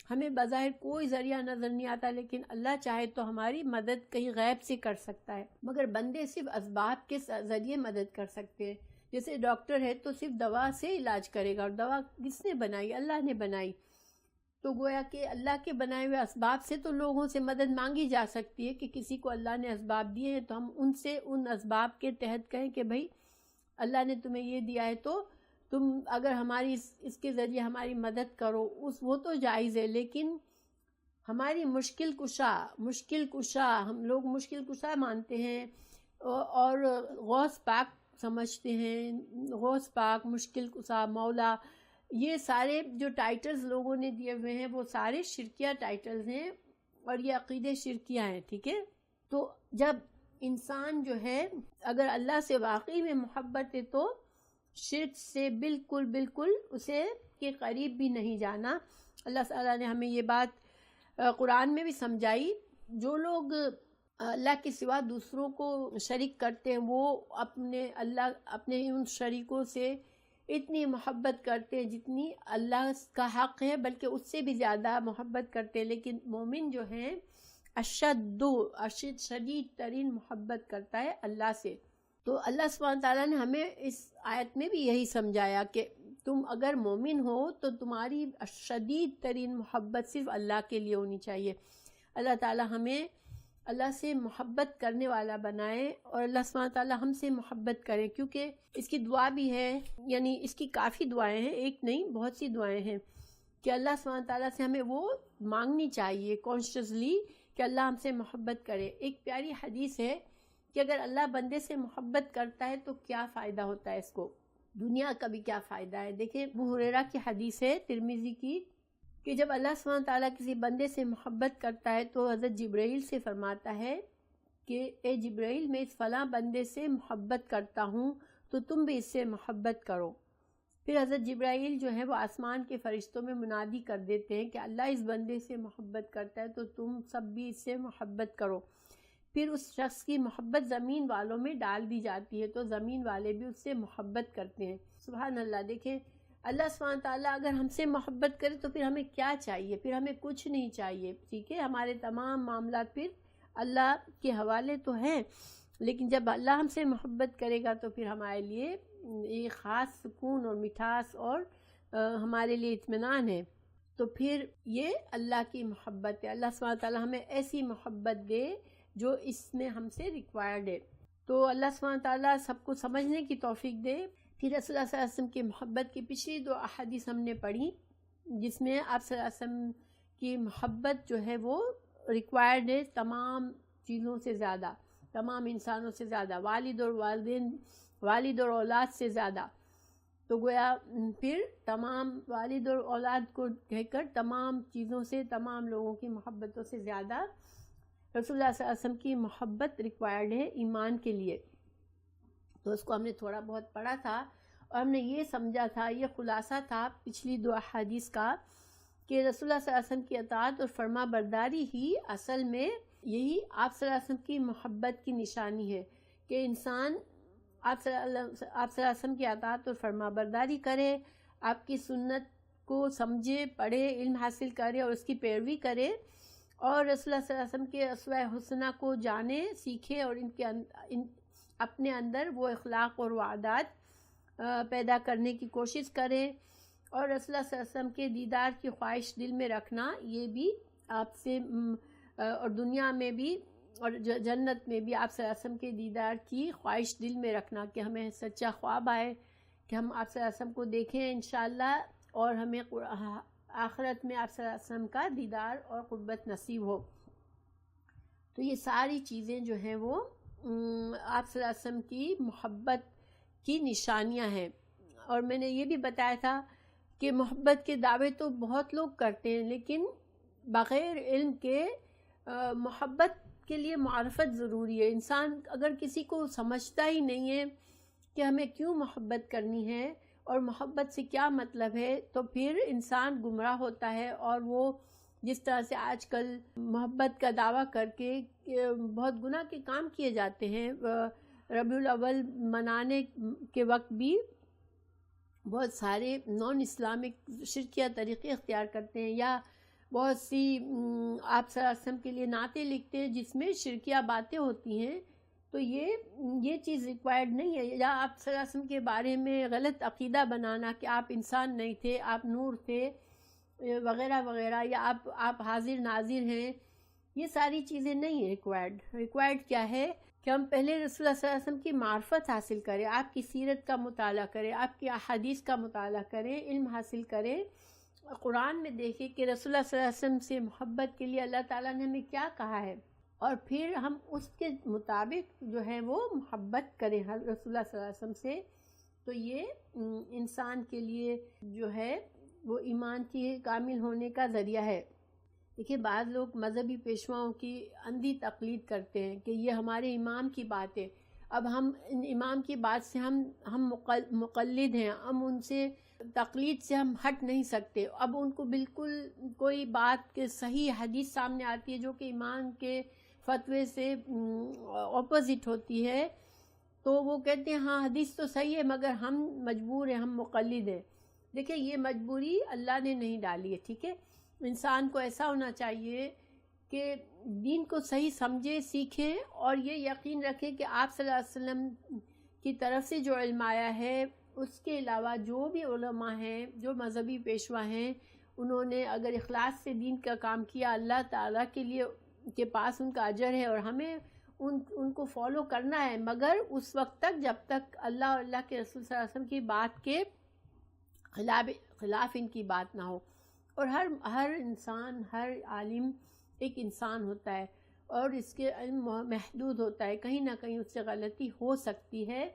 ہمیں بظاہر کوئی ذریعہ نظر نہیں آتا، لیکن اللہ چاہے تو ہماری مدد کہیں غیب سے کر سکتا ہے، مگر بندے صرف اسباب کے ذریعے مدد کر سکتے ہیں۔ جیسے ڈاکٹر ہے تو صرف دوا سے علاج کرے گا، اور دوا کس نے بنائی؟ اللہ نے بنائی۔ تو گویا کہ اللہ کے بنائے ہوئے اسباب سے تو لوگوں سے مدد مانگی جا سکتی ہے کہ کسی کو اللہ نے اسباب دیے ہیں تو ہم ان سے ان اسباب کے تحت کہیں کہ بھائی اللہ نے تمہیں یہ دیا ہے تو تم اگر ہماری اس کے ذریعے ہماری مدد کرو، وہ تو جائز ہے۔ لیکن ہماری مشکل کشا ہم لوگ مشکل کشا مانتے ہیں اور غوث پاک سمجھتے ہیں، غوث پاک، مشکل کشا، مولا، یہ سارے جو ٹائٹلز لوگوں نے دیے ہوئے ہیں وہ سارے شرکیہ ٹائٹلز ہیں اور یہ عقیدے شرکیہ ہیں۔ ٹھیک ہے؟ تو جب انسان جو ہے اگر اللہ سے واقعی میں محبت ہے تو شرک سے بالکل اسے کے قریب بھی نہیں جانا۔ اللہ تعالیٰ نے ہمیں یہ بات قرآن میں بھی سمجھائی۔ جو لوگ اللہ کے سوا دوسروں کو شریک کرتے ہیں وہ اپنے ان شریکوں سے اتنی محبت کرتے ہیں جتنی اللہ کا حق ہے، بلکہ اس سے بھی زیادہ محبت کرتے ہیں۔ لیکن مومن جو ہیں شدید ترین محبت کرتا ہے اللہ سے۔ تو اللہ سبحانہ تعالیٰ نے ہمیں اس آیت میں بھی یہی سمجھایا کہ تم اگر مومن ہو تو تمہاری شدید ترین محبت صرف اللہ کے لیے ہونی چاہیے۔ اللہ تعالیٰ ہمیں اللہ سے محبت کرنے والا بنائے اور اللہ سبحانہ تعالیٰ ہم سے محبت کرے، کیونکہ اس کی دعا بھی ہے، یعنی اس کی کافی دعائیں ہیں، ایک نہیں بہت سی دعائیں ہیں کہ اللہ سبحانہ تعالیٰ سے ہمیں وہ مانگنی چاہیے کانشیسلی کہ اللہ ہم سے محبت کرے۔ ایک پیاری حدیث ہے کہ اگر اللہ بندے سے محبت کرتا ہے تو کیا فائدہ ہوتا ہے اس کو، دنیا کا بھی کیا فائدہ ہے۔ دیکھیں ابو ہریرہ کی حدیث ہے ترمذی کی کہ جب اللہ سبحانہ تعالیٰ کسی بندے سے محبت کرتا ہے تو حضرت جبرائیل سے فرماتا ہے کہ اے جبرائیل میں اس فلاں بندے سے محبت کرتا ہوں تو تم بھی اس سے محبت کرو۔ پھر حضرت جبرائیل جو ہے وہ آسمان کے فرشتوں میں منادی کر دیتے ہیں کہ اللہ اس بندے سے محبت کرتا ہے تو تم سب بھی اس سے محبت کرو۔ پھر اس شخص کی محبت زمین والوں میں ڈال دی جاتی ہے تو زمین والے بھی اس سے محبت کرتے ہیں۔ سبحان اللہ، دیکھیں اللہ سبحانہ تعالیٰ اگر ہم سے محبت کرے تو پھر ہمیں کیا چاہیے، پھر ہمیں کچھ نہیں چاہیے، ٹھیک ہے۔ ہمارے تمام معاملات پھر اللہ کے حوالے تو ہیں، لیکن جب اللہ ہم سے محبت کرے گا تو پھر ہمارے لیے ایک خاص سکون اور مٹھاس اور ہمارے لیے اطمینان ہے۔ تو پھر یہ اللہ کی محبت ہے۔ اللہ سبحانہ تعالیٰ ہمیں ایسی محبت دے جو اس میں ہم سے ریکوائرڈ ہے۔ تو اللہ سبحانہ تعالیٰ سب کو سمجھنے کی توفیق دے۔ پھر رسول اللہ صلی اللہ علیہ وسلم کی محبت کی پچھلی 2 احادیث ہم نے پڑھی جس میں آپ صلی اللہ علیہ وسلم کی محبت جو ہے وہ ریکوائرڈ ہے تمام چیزوں سے زیادہ، تمام انسانوں سے زیادہ، والد اور والدین، والد اور اولاد سے زیادہ۔ تو گویا پھر تمام والد اور اولاد کو کہہ کر تمام چیزوں سے، تمام لوگوں کی محبتوں سے زیادہ رسول اللہ صلی اللہ علیہ وسلم کی محبت ریکوائرڈ ہے ایمان کے لیے۔ تو اس کو ہم نے تھوڑا بہت پڑھا تھا اور ہم نے یہ سمجھا تھا، یہ خلاصہ تھا پچھلی 2 احادیث کا کہ رسول اللہ صلی اللہ علیہ وسلم کی اطاعت اور فرما برداری ہی اصل میں یہی آپ صلی اللہ علیہ وسلم کی محبت کی نشانی ہے کہ انسان آپ صلی اللہ علیہ وسلم کی اطاعت اور فرما برداری کرے، آپ کی سنت کو سمجھے، پڑھے، علم حاصل کرے اور اس کی پیروی کرے، اور رسول اللہ صلی اللہ علیہ وسلم کے اسوہ حسنہ کو جانے، سیکھے اور اپنے اندر وہ اخلاق اور عادات پیدا کرنے کی کوشش کریں، اور رسول اللہ صلی اللہ علیہ وسلم کے دیدار کی خواہش دل میں رکھنا، یہ بھی آپ سے اور دنیا میں بھی اور جنت میں بھی آپ صلی اللہ علیہ وسلم کے دیدار کی خواہش دل میں رکھنا کہ ہمیں سچا خواب آئے کہ ہم آپ صلی اللہ علیہ وسلم کو دیکھیں انشاءاللہ، اور ہمیں آخرت میں آپ صلی اللہ علیہ وسلم کا دیدار اور قربت نصیب ہو۔ تو یہ ساری چیزیں جو ہیں وہ آپ صلی اللہ علیہ وسلم کی محبت کی نشانیاں ہیں۔ اور میں نے یہ بھی بتایا تھا کہ محبت کے دعوے تو بہت لوگ کرتے ہیں، لیکن بغیر علم کے محبت کے لیے معرفت ضروری ہے۔ انسان اگر کسی کو سمجھتا ہی نہیں ہے کہ ہمیں کیوں محبت کرنی ہے اور محبت سے کیا مطلب ہے، تو پھر انسان گمراہ ہوتا ہے، اور وہ جس طرح سے آج کل محبت کا دعویٰ کر کے بہت گناہ کے کام کیے جاتے ہیں۔ ربیع الاول منانے کے وقت بھی بہت سارے نان اسلامک شرکیہ طریقے اختیار کرتے ہیں، یا بہت سی آپ صلی اللہ علیہ وسلم کے لیے نعتیں لکھتے ہیں جس میں شرکیہ باتیں ہوتی ہیں۔ تو یہ چیز ریکوائرڈ نہیں ہے۔ یا آپ صلی اللہ علیہ وسلم کے بارے میں غلط عقیدہ بنانا کہ آپ انسان نہیں تھے، آپ نور تھے وغیرہ وغیرہ، یا آپ حاضر ناظر ہیں، یہ ساری چیزیں نہیں ہیں ریکوائرڈ کیا ہے کہ ہم پہلے رسول اللہ صلی اللہ علیہ وسلم کی معرفت حاصل کریں، آپ کی سیرت کا مطالعہ کریں، آپ کی احادیث کا مطالعہ کریں، علم حاصل کریں، قرآن میں دیکھیں کہ رسول اللہ صلی اللہ علیہ وسلم سے محبت کے لیے اللہ تعالیٰ نے ہمیں کیا کہا ہے، اور پھر ہم اس کے مطابق جو ہے وہ محبت کریں رسول اللہ صلی اللہ علیہ وسلم سے۔ تو یہ انسان کے لیے جو ہے وہ ایمان کی کامل ہونے کا ذریعہ ہے۔ دیکھیے بعض لوگ مذہبی پیشواؤں کی اندھی تقلید کرتے ہیں کہ یہ ہمارے امام کی بات ہے، اب ہم ان امام کی بات سے ہم مقلد ہیں، ہم ان سے تقلید سے ہم ہٹ نہیں سکتے۔ اب ان کو بالکل کوئی بات کے صحیح حدیث سامنے آتی ہے جو کہ امام کے فتوے سے اپوزٹ ہوتی ہے، تو وہ کہتے ہیں ہاں حدیث تو صحیح ہے مگر ہم مجبور ہیں، ہم مقلد ہیں۔ دیکھیں یہ مجبوری اللہ نے نہیں ڈالی ہے، ٹھیک ہے۔ انسان کو ایسا ہونا چاہیے کہ دین کو صحیح سمجھے، سیکھے، اور یہ یقین رکھے کہ آپ صلی اللہ علیہ وسلم کی طرف سے جو علم آیا ہے، اس کے علاوہ جو بھی علماء ہیں، جو مذہبی پیشوا ہیں، انہوں نے اگر اخلاص سے دین کا کام کیا، اللہ تعالیٰ کے لیے کے پاس ان کا اجر ہے اور ہمیں ان کو فالو کرنا ہے، مگر اس وقت تک جب تک اللہ اور اللہ کے رسول صلی اللہ علیہ وسلم کی بات کے خلاف ان کی بات نہ ہو۔ اور ہر انسان، ہر عالم ایک انسان ہوتا ہے اور اس کے علم محدود ہوتا ہے، کہیں نہ کہیں اس سے غلطی ہو سکتی ہے۔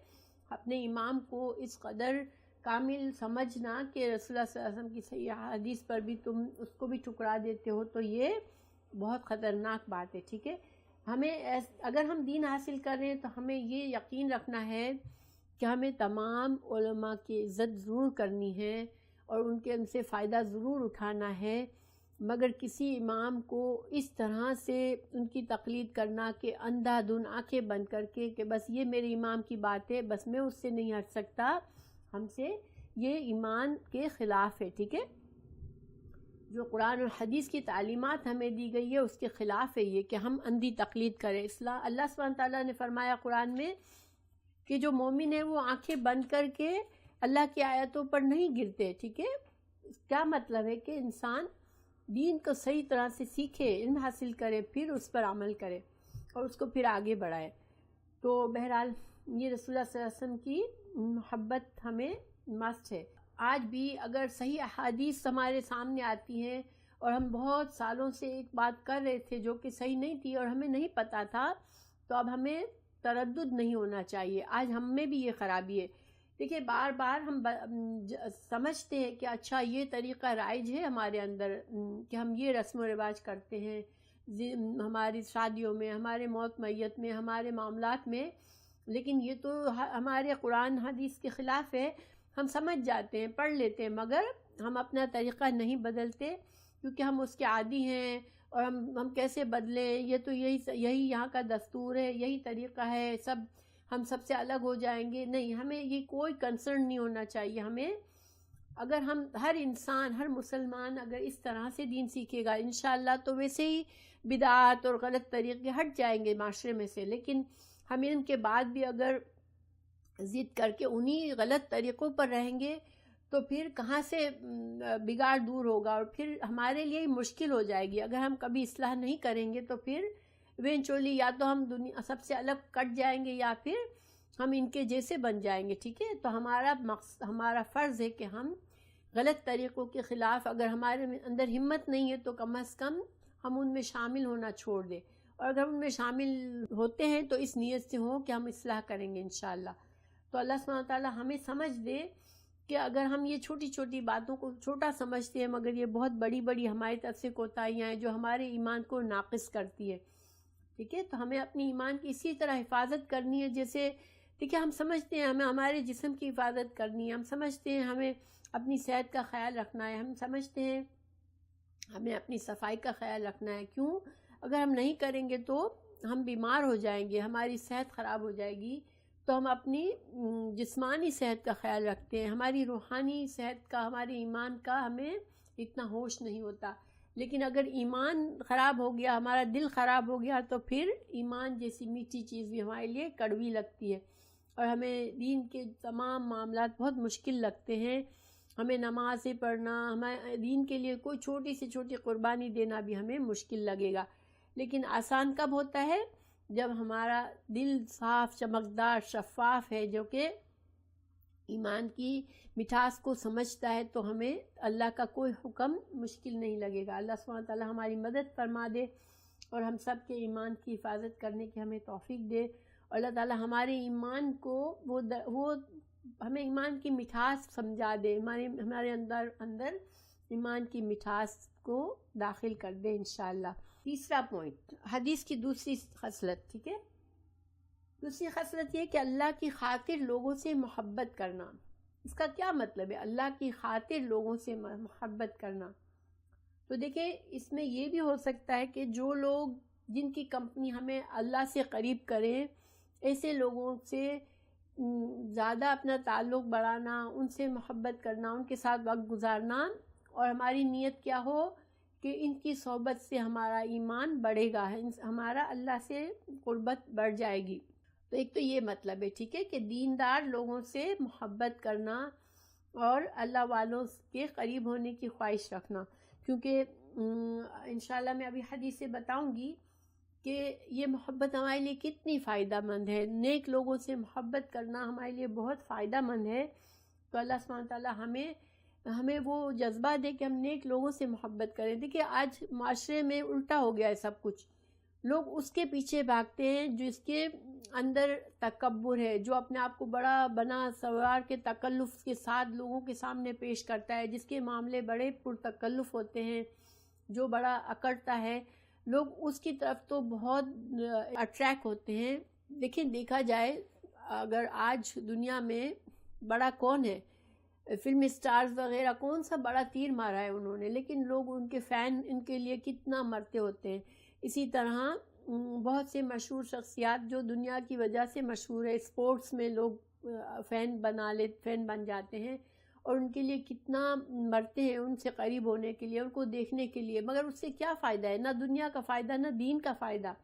اپنے امام کو اس قدر کامل سمجھنا کہ رسول اللہ صلی اللہ علیہ وسلم کی صحیح حدیث پر بھی تم اس کو بھی ٹھکرا دیتے ہو، تو یہ بہت خطرناک بات ہے، ٹھیک ہے۔ ہمیں اگر ہم دین حاصل کر رہے ہیں تو ہمیں یہ یقین رکھنا ہے کہ ہمیں تمام علماء کی عزت ضرور کرنی ہے اور ان سے فائدہ ضرور اٹھانا ہے، مگر کسی امام کو اس طرح سے ان کی تقلید کرنا کہ اندھا دھن آنکھیں بند کر کے کہ بس یہ میرے امام کی بات ہے، بس میں اس سے نہیں ہٹ سکتا، ہم سے یہ ایمان کے خلاف ہے، ٹھیک ہے۔ جو قرآن اور حدیث کی تعلیمات ہمیں دی گئی ہے اس کے خلاف ہے یہ کہ ہم اندھی تقلید کریں۔ اللہ سبحانہ تعالیٰ نے فرمایا قرآن میں کہ جو مومن ہے وہ آنکھیں بند کر کے اللہ کی آیتوں پر نہیں گرتے، ٹھیک ہے۔ کیا مطلب ہے کہ انسان دین کو صحیح طرح سے سیکھے، علم حاصل کرے، پھر اس پر عمل کرے اور اس کو پھر آگے بڑھائے۔ تو بہرحال یہ رسول اللہ صلی اللہ علیہ وسلم کی محبت ہمیں مست ہے۔ آج بھی اگر صحیح احادیث ہمارے سامنے آتی ہیں اور ہم بہت سالوں سے ایک بات کر رہے تھے جو کہ صحیح نہیں تھی اور ہمیں نہیں پتہ تھا، تو اب ہمیں تردد نہیں ہونا چاہیے۔ آج ہم میں بھی یہ خرابی ہے۔ دیکھیے بار بار ہم سمجھتے ہیں کہ اچھا یہ طریقہ رائج ہے ہمارے اندر کہ ہم یہ رسم و رواج کرتے ہیں ہماری شادیوں میں، ہمارے موت میت میں، ہمارے معاملات میں، لیکن یہ تو ہمارے قرآن حدیث کے خلاف ہے۔ ہم سمجھ جاتے ہیں، پڑھ لیتے ہیں، مگر ہم اپنا طریقہ نہیں بدلتے کیونکہ ہم اس کے عادی ہیں، اور ہم کیسے بدلیں، یہ تو یہی یہاں کا دستور ہے، یہی طریقہ ہے، ہم سب سے الگ ہو جائیں گے۔ نہیں، ہمیں یہ کوئی کنسرن نہیں ہونا چاہیے۔ ہمیں اگر ہر انسان، ہر مسلمان اگر اس طرح سے دین سیکھے گا انشاءاللہ تو ویسے ہی بدعات اور غلط طریقے ہٹ جائیں گے معاشرے میں سے۔ لیکن ہم ان کے بعد بھی اگر ضد کر کے انہی غلط طریقوں پر رہیں گے تو پھر کہاں سے بگاڑ دور ہوگا، اور پھر ہمارے لیے مشکل ہو جائے گی۔ اگر ہم کبھی اصلاح نہیں کریں گے تو پھر ایونچولی یا تو ہم دنیا سب سے الگ کٹ جائیں گے یا پھر ہم ان کے جیسے بن جائیں گے، ٹھیک ہے۔ تو ہمارا فرض ہے کہ ہم غلط طریقوں کے خلاف، اگر ہمارے اندر ہمت نہیں ہے تو کم از کم ہم ان میں شامل ہونا چھوڑ دیں، اور اگر ان میں شامل ہوتے ہیں تو اس نیت سے ہوں کہ ہم اصلاح کریں گے انشاءاللہ۔ تو اللہ سبحانہ تعالیٰ ہمیں سمجھ دے کہ اگر ہم یہ چھوٹی چھوٹی باتوں کو چھوٹا سمجھتے ہیں مگر یہ بہت بڑی بڑی ہماری طرف سے کوتاہیاں ہیں جو ہمارے ایمان کو ناقص کرتی ہے، ٹھیک ہے۔ تو ہمیں اپنی ایمان کی اسی طرح حفاظت کرنی ہے جیسے دیکھیں ہم سمجھتے ہیں ہمیں ہمارے جسم کی حفاظت کرنی ہے، ہم سمجھتے ہیں ہمیں اپنی صحت کا خیال رکھنا ہے، ہم سمجھتے ہیں ہمیں اپنی صفائی کا خیال رکھنا ہے۔ کیوں؟ اگر ہم نہیں کریں گے تو ہم بیمار ہو جائیں گے، ہماری صحت خراب ہو جائے گی۔ تو ہم اپنی جسمانی صحت کا خیال رکھتے ہیں، ہماری روحانی صحت کا، ہمارے ایمان کا ہمیں اتنا ہوش نہیں ہوتا۔ لیکن اگر ایمان خراب ہو گیا، ہمارا دل خراب ہو گیا، تو پھر ایمان جیسی میٹھی چیز بھی ہمارے لیے کڑوی لگتی ہے اور ہمیں دین کے تمام معاملات بہت مشکل لگتے ہیں۔ ہمیں نمازیں پڑھنا، ہمیں دین کے لیے کوئی چھوٹی سے چھوٹی قربانی دینا بھی ہمیں مشکل لگے گا۔ لیکن آسان کب ہوتا ہے؟ جب ہمارا دل صاف، چمکدار، شفاف ہے، جو کہ ایمان کی مٹھاس کو سمجھتا ہے، تو ہمیں اللہ کا کوئی حکم مشکل نہیں لگے گا۔ اللہ سبحانہ تعالیٰ ہماری مدد فرما دے اور ہم سب کے ایمان کی حفاظت کرنے کی ہمیں توفیق دے، اور اللہ تعالیٰ ہمارے ایمان کو وہ ہمیں ایمان کی مٹھاس سمجھا دے، ہمارے اندر ایمان کی مٹھاس کو داخل کر دے انشاءاللہ۔ تیسرا پوائنٹ، حدیث کی دوسری خصلت، ٹھیک ہے۔ دوسری خصلت یہ کہ اللہ کی خاطر لوگوں سے محبت کرنا۔ اس کا کیا مطلب ہے اللہ کی خاطر لوگوں سے محبت کرنا؟ تو دیکھیں اس میں یہ بھی ہو سکتا ہے کہ جو لوگ جن کی کمپنی ہمیں اللہ سے قریب کریں، ایسے لوگوں سے زیادہ اپنا تعلق بڑھانا، ان سے محبت کرنا، ان کے ساتھ وقت گزارنا، اور ہماری نیت کیا ہو کہ ان کی صحبت سے ہمارا ایمان بڑھے گا، ہمارا اللہ سے قربت بڑھ جائے گی۔ تو ایک تو یہ مطلب ہے، ٹھیک ہے، کہ دیندار لوگوں سے محبت کرنا اور اللہ والوں کے قریب ہونے کی خواہش رکھنا، کیونکہ انشاءاللہ میں ابھی حدیث سے بتاؤں گی کہ یہ محبت ہمارے لیے کتنی فائدہ مند ہے. نیک لوگوں سے محبت کرنا ہمارے لیے بہت فائدہ مند ہے. تو اللہ سبحانہ تعالیٰ ہمیں وہ جذبہ دے کہ ہم نیک لوگوں سے محبت کریں. دیکھیے آج معاشرے میں الٹا ہو گیا ہے سب کچھ. لوگ اس کے پیچھے بھاگتے ہیں جس کے اندر تکبر ہے، جو اپنے آپ کو بڑا بنا سوار کے تکلف کے ساتھ لوگوں کے سامنے پیش کرتا ہے، جس کے معاملے بڑے پرتکلف ہوتے ہیں، جو بڑا اکڑتا ہے. لوگ اس کی طرف تو بہت اٹریکٹ ہوتے ہیں. لیکن دیکھا جائے اگر آج دنیا میں بڑا کون ہے، فلم اسٹارز وغیرہ کون سا بڑا تیر مارا ہے انہوں نے، لیکن لوگ ان کے فین ان کے لیے کتنا مرتے ہوتے ہیں. اسی طرح بہت سے مشہور شخصیات جو دنیا کی وجہ سے مشہور ہے، اسپورٹس میں لوگ فین بن جاتے ہیں اور ان کے لیے کتنا مرتے ہیں ان سے قریب ہونے کے لیے، ان کو دیکھنے کے لیے. مگر اس سے کیا فائدہ ہے؟ نہ دنیا کا فائدہ نہ دین کا فائدہ.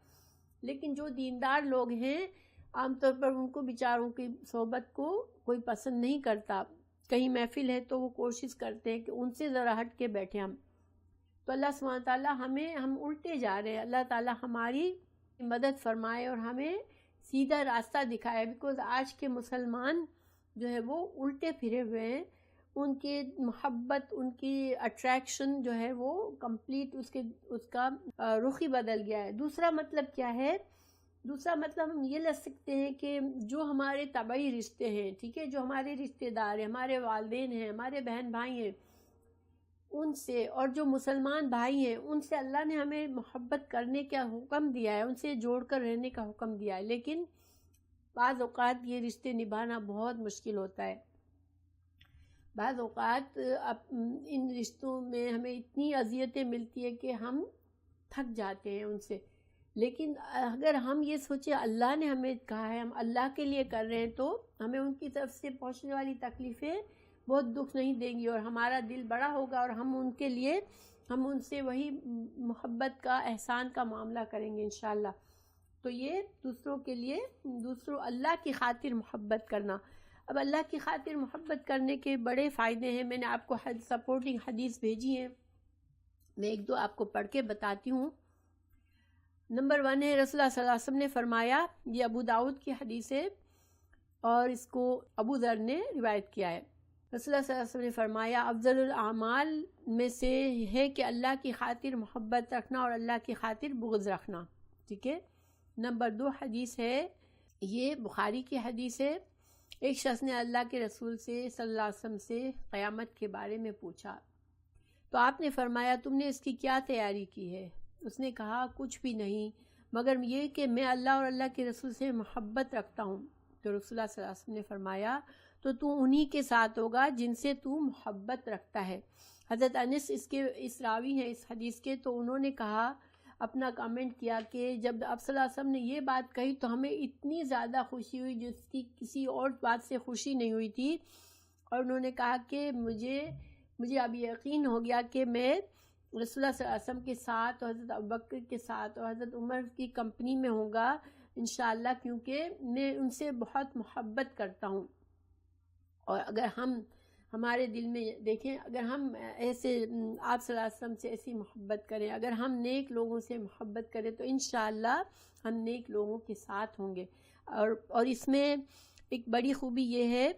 لیکن جو دیندار لوگ ہیں عام طور پر ان کو بیچاروں کی صحبت کو کوئی پسند نہیں کرتا. کہیں محفل ہے تو وہ کوشش کرتے ہیں کہ ان سے ذرا ہٹ کے بیٹھے ہم. تو اللہ سبحانہ تعالیٰ ہم الٹے جا رہے ہیں. اللہ تعالیٰ ہماری مدد فرمائے اور ہمیں سیدھا راستہ دکھائے. بیکاز آج کے مسلمان جو ہے وہ الٹے پھرے ہوئے ہیں. ان کی محبت، ان کی اٹریکشن جو ہے وہ کمپلیٹ اس کا رخ ہی بدل گیا ہے. دوسرا مطلب کیا ہے؟ دوسرا مطلب ہم یہ لے سکتے ہیں کہ جو ہمارے طبعی رشتے ہیں، ٹھیک ہے، جو ہمارے رشتے دار ہیں، ہمارے والدین ہیں، ہمارے بہن بھائی ہیں، ان سے، اور جو مسلمان بھائی ہیں ان سے اللہ نے ہمیں محبت کرنے کا حکم دیا ہے، ان سے جوڑ کر رہنے کا حکم دیا ہے. لیکن بعض اوقات یہ رشتے نبھانا بہت مشکل ہوتا ہے. بعض اوقات ان رشتوں میں ہمیں اتنی اذیتیں ملتی ہیں کہ ہم تھک جاتے ہیں ان سے. لیکن اگر ہم یہ سوچیں اللہ نے ہمیں کہا ہے، ہم اللہ کے لیے کر رہے ہیں، تو ہمیں ان کی طرف سے پہنچنے والی تکلیفیں بہت دکھ نہیں دیں گی اور ہمارا دل بڑا ہوگا اور ہم ان سے وہی محبت کا، احسان کا معاملہ کریں گے انشاءاللہ. تو یہ دوسروں کے لیے، اللہ کی خاطر محبت کرنا. اب اللہ کی خاطر محبت کرنے کے بڑے فائدے ہیں. میں نے آپ کو سپورٹنگ حدیث بھیجی ہیں، میں ایک دو آپ کو پڑھ کے بتاتی ہوں. نمبر 1 ہے، رسول اللہ صلی اللہ علیہ وسلم نے فرمایا، یہ ابو داؤد کی حدیث ہے اور اس کو ابو ذر نے روایت کیا ہے. رسول اللہ صلی اللہ علیہ وسلم نے فرمایا، افضل الاعمال میں سے ہے کہ اللہ کی خاطر محبت رکھنا اور اللہ کی خاطر بغض رکھنا. ٹھیک ہے. نمبر 2 حدیث ہے، یہ بخاری کی حدیث ہے. ایک شخص نے اللہ کے رسول سے صلی اللہ علیہ وسلم سے قیامت کے بارے میں پوچھا تو آپ نے فرمایا، تم نے اس کی کیا تیاری کی ہے؟ اس نے کہا، کچھ بھی نہیں مگر یہ کہ میں اللہ اور اللہ کے رسول سے محبت رکھتا ہوں. تو رسول اللہ صلی اللہ علیہ وسلم نے فرمایا، تو انہی کے ساتھ ہوگا جن سے تو محبت رکھتا ہے. حضرت انس اس راوی ہیں اس حدیث کے، تو انہوں نے کہا، اپنا کامنٹ کیا کہ جب آپ صلی اللہ علیہ وسلم نے یہ بات کہی تو ہمیں اتنی زیادہ خوشی ہوئی جس کی کسی اور بات سے خوشی نہیں ہوئی تھی. اور انہوں نے کہا کہ مجھے اب یقین ہو گیا کہ میں رسول اللہ صلی اللہ علیہ وسلم کے ساتھ اور حضرت ابوبکر کے ساتھ اور حضرت عمر کی کمپنی میں ہوں گا انشاءاللہ، کیونکہ میں ان سے بہت محبت کرتا ہوں. اور اگر ہمارے دل میں دیکھیں، اگر ہم ایسے آپ صلی اللہ علیہ وسلم سے ایسی محبت کریں، اگر ہم نیک لوگوں سے محبت کریں تو انشاءاللہ ہم نیک لوگوں کے ساتھ ہوں گے. اور اس میں ایک بڑی خوبی یہ ہے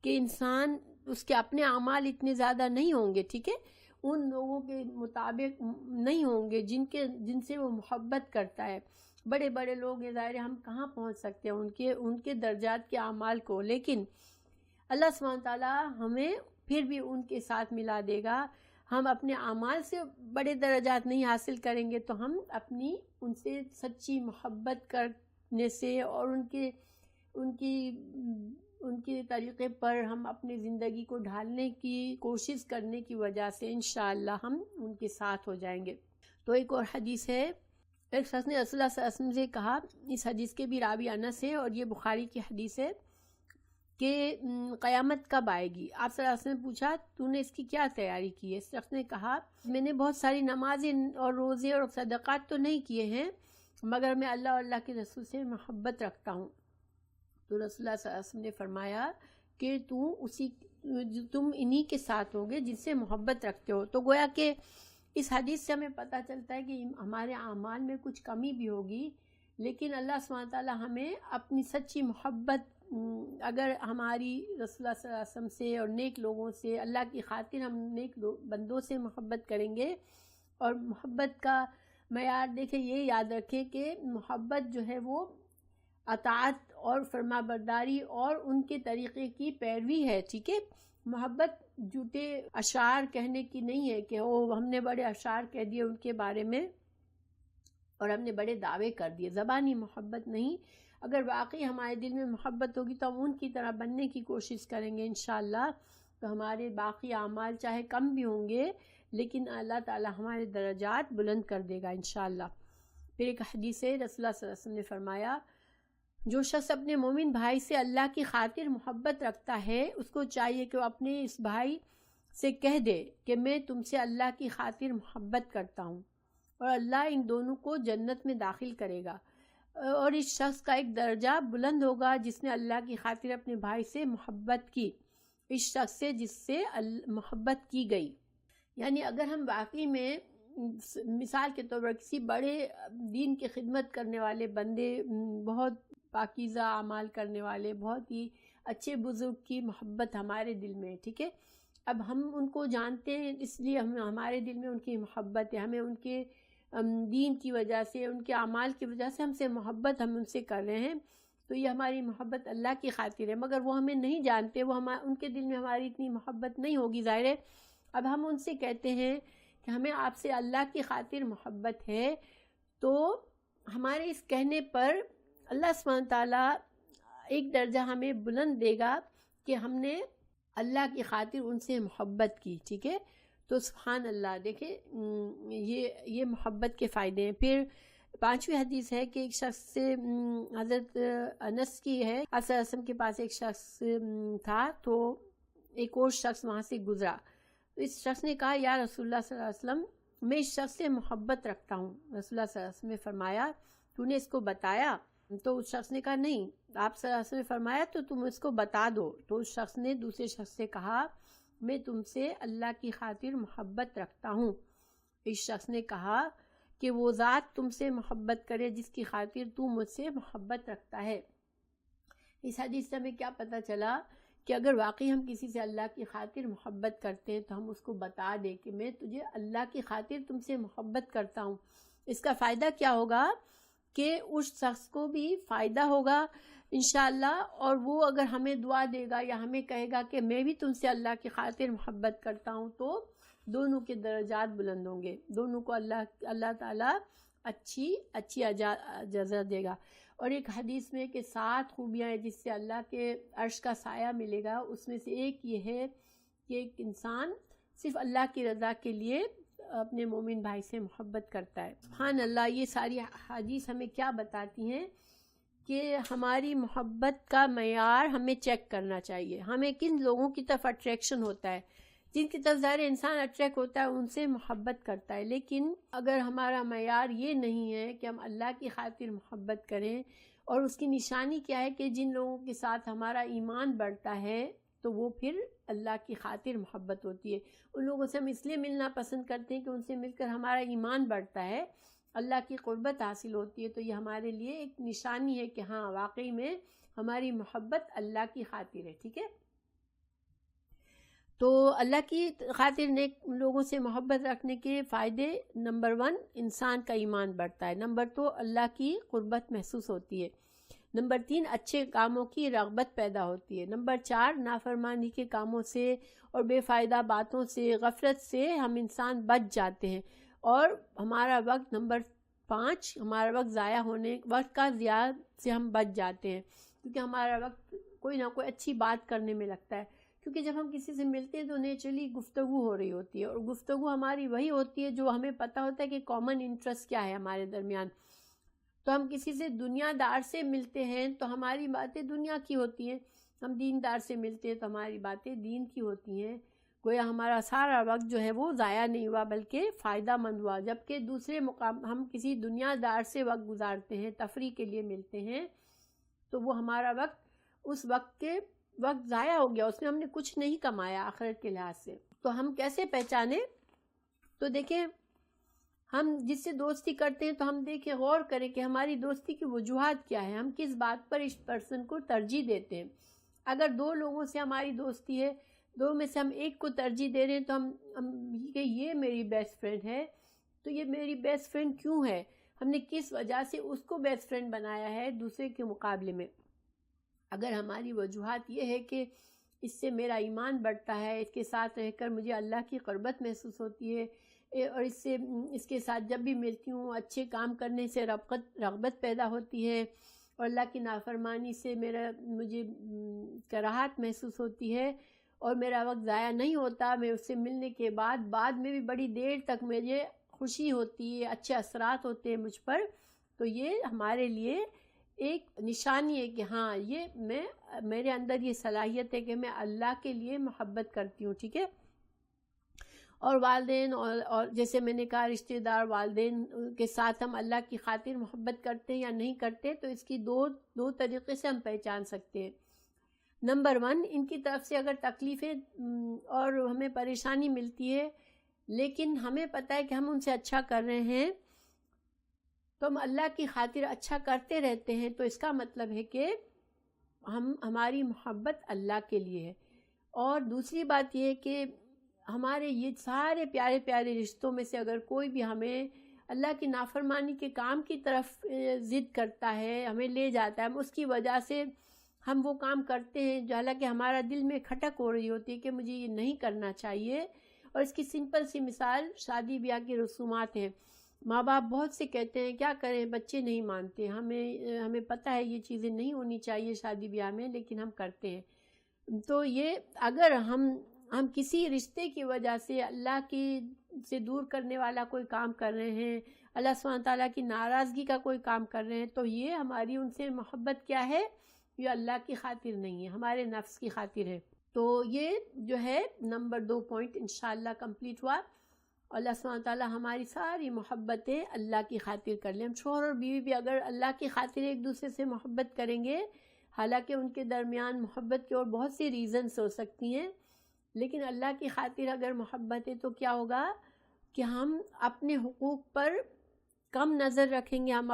کہ انسان، اس کے اپنے اعمال اتنے زیادہ نہیں ہوں گے، ٹھیک ہے، ان لوگوں کے مطابق نہیں ہوں گے جن سے وہ محبت کرتا ہے. بڑے بڑے لوگ ہیں، ظاہر ہم کہاں پہنچ سکتے ہیں ان کے درجات کے اعمال کو، لیکن اللہ سبحانہ تعالیٰ ہمیں پھر بھی ان کے ساتھ ملا دے گا. ہم اپنے اعمال سے بڑے درجات نہیں حاصل کریں گے تو ہم اپنی ان سے سچی محبت کرنے سے اور ان کے طریقے پر ہم اپنی زندگی کو ڈھالنے کی کوشش کرنے کی وجہ سے انشاءاللہ ہم ان کے ساتھ ہو جائیں گے. تو ایک اور حدیث ہے، ایک شخص نے رسول اللہ صلی اللہ علیہ وسلم سے کہا، اس حدیث کے بھی راوی انس ہے اور یہ بخاری کی حدیث ہے، کہ قیامت کب آئے گی؟ آپ صلی اللہ علیہ وسلم نے پوچھا، تو نے اس کی کیا تیاری کی ہے؟ اس شخص نے کہا، میں نے بہت ساری نمازیں اور روزے اور صدقات تو نہیں کیے ہیں، مگر میں اللہ اور اللہ کے رسول سے محبت رکھتا ہوں. تو رسول اللہ صلی اللہ علیہ وسلم نے فرمایا کہ تم انہی کے ساتھ ہوگے جن سے محبت رکھتے ہو. تو گویا کہ اس حدیث سے ہمیں پتہ چلتا ہے کہ ہمارے اعمال میں کچھ کمی بھی ہوگی، لیکن اللہ سبحانہ تعالیٰ ہمیں اپنی سچی محبت، اگر ہماری رسول اللہ صلی اللہ علیہ وسلم سے اور نیک لوگوں سے، اللہ کی خاطر ہم نیک بندوں سے محبت کریں گے، اور محبت کا معیار دیکھیں، یہ یاد رکھیں کہ محبت جو ہے وہ اطاعت اور فرما برداری اور ان کے طریقے کی پیروی ہے، ٹھیک ہے۔ محبت جھوٹے اشعار کہنے کی نہیں ہے کہ ہم نے بڑے اشعار کہہ دیے ان کے بارے میں اور ہم نے بڑے دعوے کر دیے، زبانی محبت نہیں۔ اگر واقعی ہمارے دل میں محبت ہوگی تو ہم ان کی طرح بننے کی کوشش کریں گے انشاءاللہ، تو ہمارے باقی اعمال چاہے کم بھی ہوں گے لیکن اللہ تعالی ہمارے درجات بلند کر دے گا انشاءاللہ۔ پھر ایک حدیث ہے، رسول اللہ صلی اللہ علیہ وسلم نے فرمایا، جو شخص اپنے مومن بھائی سے اللہ کی خاطر محبت رکھتا ہے، اس کو چاہیے کہ وہ اپنے اس بھائی سے کہہ دے کہ میں تم سے اللہ کی خاطر محبت کرتا ہوں، اور اللہ ان دونوں کو جنت میں داخل کرے گا، اور اس شخص کا ایک درجہ بلند ہوگا جس نے اللہ کی خاطر اپنے بھائی سے محبت کی، اس شخص سے جس سے محبت کی گئی۔ یعنی اگر ہم واقعی میں مثال کے طور پر کسی بڑے دین کی خدمت کرنے والے بندے، بہت پاکیزہ اعمال کرنے والے، بہت ہی اچھے بزرگ کی محبت ہمارے دل میں، ٹھیک ہے، اب ہم ان کو جانتے ہیں اس لیے ہمارے دل میں ان کی محبت ہے، ہمیں ان کے دین کی وجہ سے، ان کے اعمال کی وجہ سے ہم سے محبت ہم ان سے کر رہے ہیں، تو یہ ہماری محبت اللہ کی خاطر ہے، مگر وہ ہمیں نہیں جانتے، وہ ان کے دل میں ہماری اتنی محبت نہیں ہوگی ظاہر ہے۔ اب ہم ان سے کہتے ہیں کہ ہمیں آپ سے اللہ کی خاطر محبت ہے، تو ہمارے اس کہنے پر اللہ سبحانہ تعالیٰ ایک درجہ ہمیں بلند دے گا کہ ہم نے اللہ کی خاطر ان سے محبت کی، ٹھیک ہے، تو سبحان اللہ، دیکھیں یہ محبت کے فائدے ہیں۔ پھر 5ویں حدیث ہے کہ ایک شخص سے حضرت انس کی ہے، آپ صلی اللہ علیہ وسلم کے پاس ایک شخص تھا، تو ایک اور شخص وہاں سے گزرا، تو اس شخص نے کہا یا رسول اللہ صلی اللہ علیہ وسلم، میں اس شخص سے محبت رکھتا ہوں۔ رسول اللہ صلی اللہ علیہ وسلم نے فرمایا تو نے اس کو بتایا؟ تو اس شخص نے کہا نہیں۔ آپ صلی اللہ علیہ وسلم نے فرمایا تو تم اس کو بتا دو۔ تو اس شخص نے دوسرے شخص سے کہا میں تم سے اللہ کی خاطر محبت رکھتا ہوں۔ اس شخص نے کہا کہ وہ ذات تم سے محبت کرے جس کی خاطر تو مجھ سے محبت رکھتا ہے۔ اس حدیث سے ہمیں کیا پتہ چلا کہ اگر واقعی ہم کسی سے اللہ کی خاطر محبت کرتے ہیں تو ہم اس کو بتا دیں کہ میں تجھے اللہ کی خاطر تم سے محبت کرتا ہوں۔ اس کا فائدہ کیا ہوگا کہ اس شخص کو بھی فائدہ ہوگا انشاءاللہ، اور وہ اگر ہمیں دعا دے گا یا ہمیں کہے گا کہ میں بھی تم سے اللہ کی خاطر محبت کرتا ہوں، تو دونوں کے درجات بلند ہوں گے، دونوں کو اللہ تعالیٰ اچھی جزا دے گا۔ اور ایک حدیث میں کہ 7 خوبیاں ہیں جس سے اللہ کے عرش کا سایہ ملے گا، اس میں سے ایک یہ ہے کہ ایک انسان صرف اللہ کی رضا کے لیے اپنے مومن بھائی سے محبت کرتا ہے۔ سبحان اللہ، یہ ساری حدیث ہمیں کیا بتاتی ہیں کہ ہماری محبت کا معیار ہمیں چیک کرنا چاہیے، ہمیں کن لوگوں کی طرف اٹریکشن ہوتا ہے، جن کی طرف ظاہر انسان اٹریکٹ ہوتا ہے ان سے محبت کرتا ہے، لیکن اگر ہمارا معیار یہ نہیں ہے کہ ہم اللہ کی خاطر محبت کریں، اور اس کی نشانی کیا ہے کہ جن لوگوں کے ساتھ ہمارا ایمان بڑھتا ہے تو وہ پھر اللہ کی خاطر محبت ہوتی ہے، ان لوگوں سے ہم اس لیے ملنا پسند کرتے ہیں کہ ان سے مل کر ہمارا ایمان بڑھتا ہے، اللہ کی قربت حاصل ہوتی ہے، تو یہ ہمارے لیے ایک نشانی ہے کہ ہاں واقعی میں ہماری محبت اللہ کی خاطر ہے، ٹھیک ہے۔ تو اللہ کی خاطر نیک لوگوں سے محبت رکھنے کے فائدے، نمبر 1 انسان کا ایمان بڑھتا ہے، نمبر 2 اللہ کی قربت محسوس ہوتی ہے، نمبر 3 اچھے کاموں کی رغبت پیدا ہوتی ہے، نمبر 4 نافرمانی کے کاموں سے اور بے فائدہ باتوں سے، غفلت سے ہم انسان بچ جاتے ہیں، اور ہمارا وقت، نمبر 5 ہمارا وقت ضائع ہونے، وقت کا ضیاع سے ہم بچ جاتے ہیں، کیونکہ ہمارا وقت کوئی نہ کوئی اچھی بات کرنے میں لگتا ہے، کیونکہ جب ہم کسی سے ملتے ہیں تو نیچرلی گفتگو ہو رہی ہوتی ہے، اور گفتگو ہماری وہی ہوتی ہے جو ہمیں پتہ ہوتا ہے کہ کامن انٹرسٹ کیا ہے ہمارے درمیان۔ تو ہم کسی سے دنیا دار سے ملتے ہیں تو ہماری باتیں دنیا کی ہوتی ہیں، ہم دین دار سے ملتے ہیں تو ہماری باتیں دین کی ہوتی ہیں، گویا ہمارا سارا وقت جو ہے وہ ضائع نہیں ہوا بلکہ فائدہ مند ہوا۔ جبکہ دوسرے مقام ہم کسی دنیا دار سے وقت گزارتے ہیں، تفریح کے لیے ملتے ہیں، تو وہ ہمارا وقت اس وقت ضائع ہو گیا، اس میں ہم نے کچھ نہیں کمایا آخرت کے لحاظ سے۔ تو ہم کیسے پہچانے؟ تو دیکھیں ہم جس سے دوستی کرتے ہیں تو ہم دیکھیں، غور کریں کہ ہماری دوستی کی وجوہات کیا ہیں، ہم کس بات پر اس پرسن کو ترجیح دیتے ہیں۔ اگر 2 لوگوں سے ہماری دوستی ہے، 2 میں سے ہم ایک کو ترجیح دے رہے ہیں تو ہم کہ یہ میری بیسٹ فرینڈ ہے، تو یہ میری بیسٹ فرینڈ کیوں ہے، ہم نے کس وجہ سے اس کو بیسٹ فرینڈ بنایا ہے دوسرے کے مقابلے میں۔ اگر ہماری وجوہات یہ ہے کہ اس سے میرا ایمان بڑھتا ہے، اس کے ساتھ رہ کر مجھے اللہ کی قربت محسوس ہوتی ہے، اور اس کے ساتھ جب بھی ملتی ہوں اچھے کام کرنے سے رغبت پیدا ہوتی ہے، اور اللہ کی نافرمانی سے مجھے کراہت محسوس ہوتی ہے، اور میرا وقت ضائع نہیں ہوتا، میں اس سے ملنے کے بعد میں بھی بڑی دیر تک مجھے خوشی ہوتی ہے، اچھے اثرات ہوتے ہیں مجھ پر، تو یہ ہمارے لیے ایک نشانی ہے کہ ہاں یہ میرے اندر یہ صلاحیت ہے کہ میں اللہ کے لیے محبت کرتی ہوں، ٹھیک ہے۔ اور والدین اور جیسے میں نے کہا رشتہ دار، والدین کے ساتھ ہم اللہ کی خاطر محبت کرتے ہیں یا نہیں کرتے، تو اس کی دو طریقے سے ہم پہچان سکتے ہیں۔ نمبر 1، ان کی طرف سے اگر تکلیفیں اور ہمیں پریشانی ملتی ہے لیکن ہمیں پتہ ہے کہ ہم ان سے اچھا کر رہے ہیں، تو ہم اللہ کی خاطر اچھا کرتے رہتے ہیں، تو اس کا مطلب ہے کہ ہماری محبت اللہ کے لیے ہے۔ اور دوسری بات یہ ہے کہ ہمارے یہ سارے پیارے پیارے رشتوں میں سے اگر کوئی بھی ہمیں اللہ کی نافرمانی کے کام کی طرف ضد کرتا ہے، ہمیں لے جاتا ہے، ہم اس کی وجہ سے ہم وہ کام کرتے ہیں جو حالانکہ ہمارا دل میں کھٹک ہو رہی ہوتی ہے کہ مجھے یہ نہیں کرنا چاہیے۔ اور اس کی سمپل سی مثال شادی بیاہ کی رسومات ہیں۔ ماں باپ بہت سے کہتے ہیں کیا کریں، بچے نہیں مانتے، ہمیں پتہ ہے یہ چیزیں نہیں ہونی چاہیے شادی بیاہ میں، لیکن ہم کرتے ہیں۔ تو یہ اگر ہم کسی رشتے کی وجہ سے اللہ سے دور کرنے والا کوئی کام کر رہے ہیں، اللہ سبحانہ تعالیٰ کی ناراضگی کا کوئی کام کر رہے ہیں، تو یہ ہماری ان سے محبت کیا ہے، یہ اللہ کی خاطر نہیں ہے، ہمارے نفس کی خاطر ہے۔ تو یہ جو ہے نمبر 2 پوائنٹ انشاءاللہ کمپلیٹ ہوا۔ اللہ سبحانہ تعالیٰ ہماری ساری محبتیں اللہ کی خاطر کر لیں۔ ہم شوہر اور بیوی بھی اگر اللہ کی خاطر ایک دوسرے سے محبت کریں گے، حالانکہ ان کے درمیان محبت کی اور بہت سی ریزنز ہو سکتی ہیں، لیکن اللہ کی خاطر اگر محبت ہے تو کیا ہوگا کہ ہم اپنے حقوق پر کم نظر رکھیں گے، ہم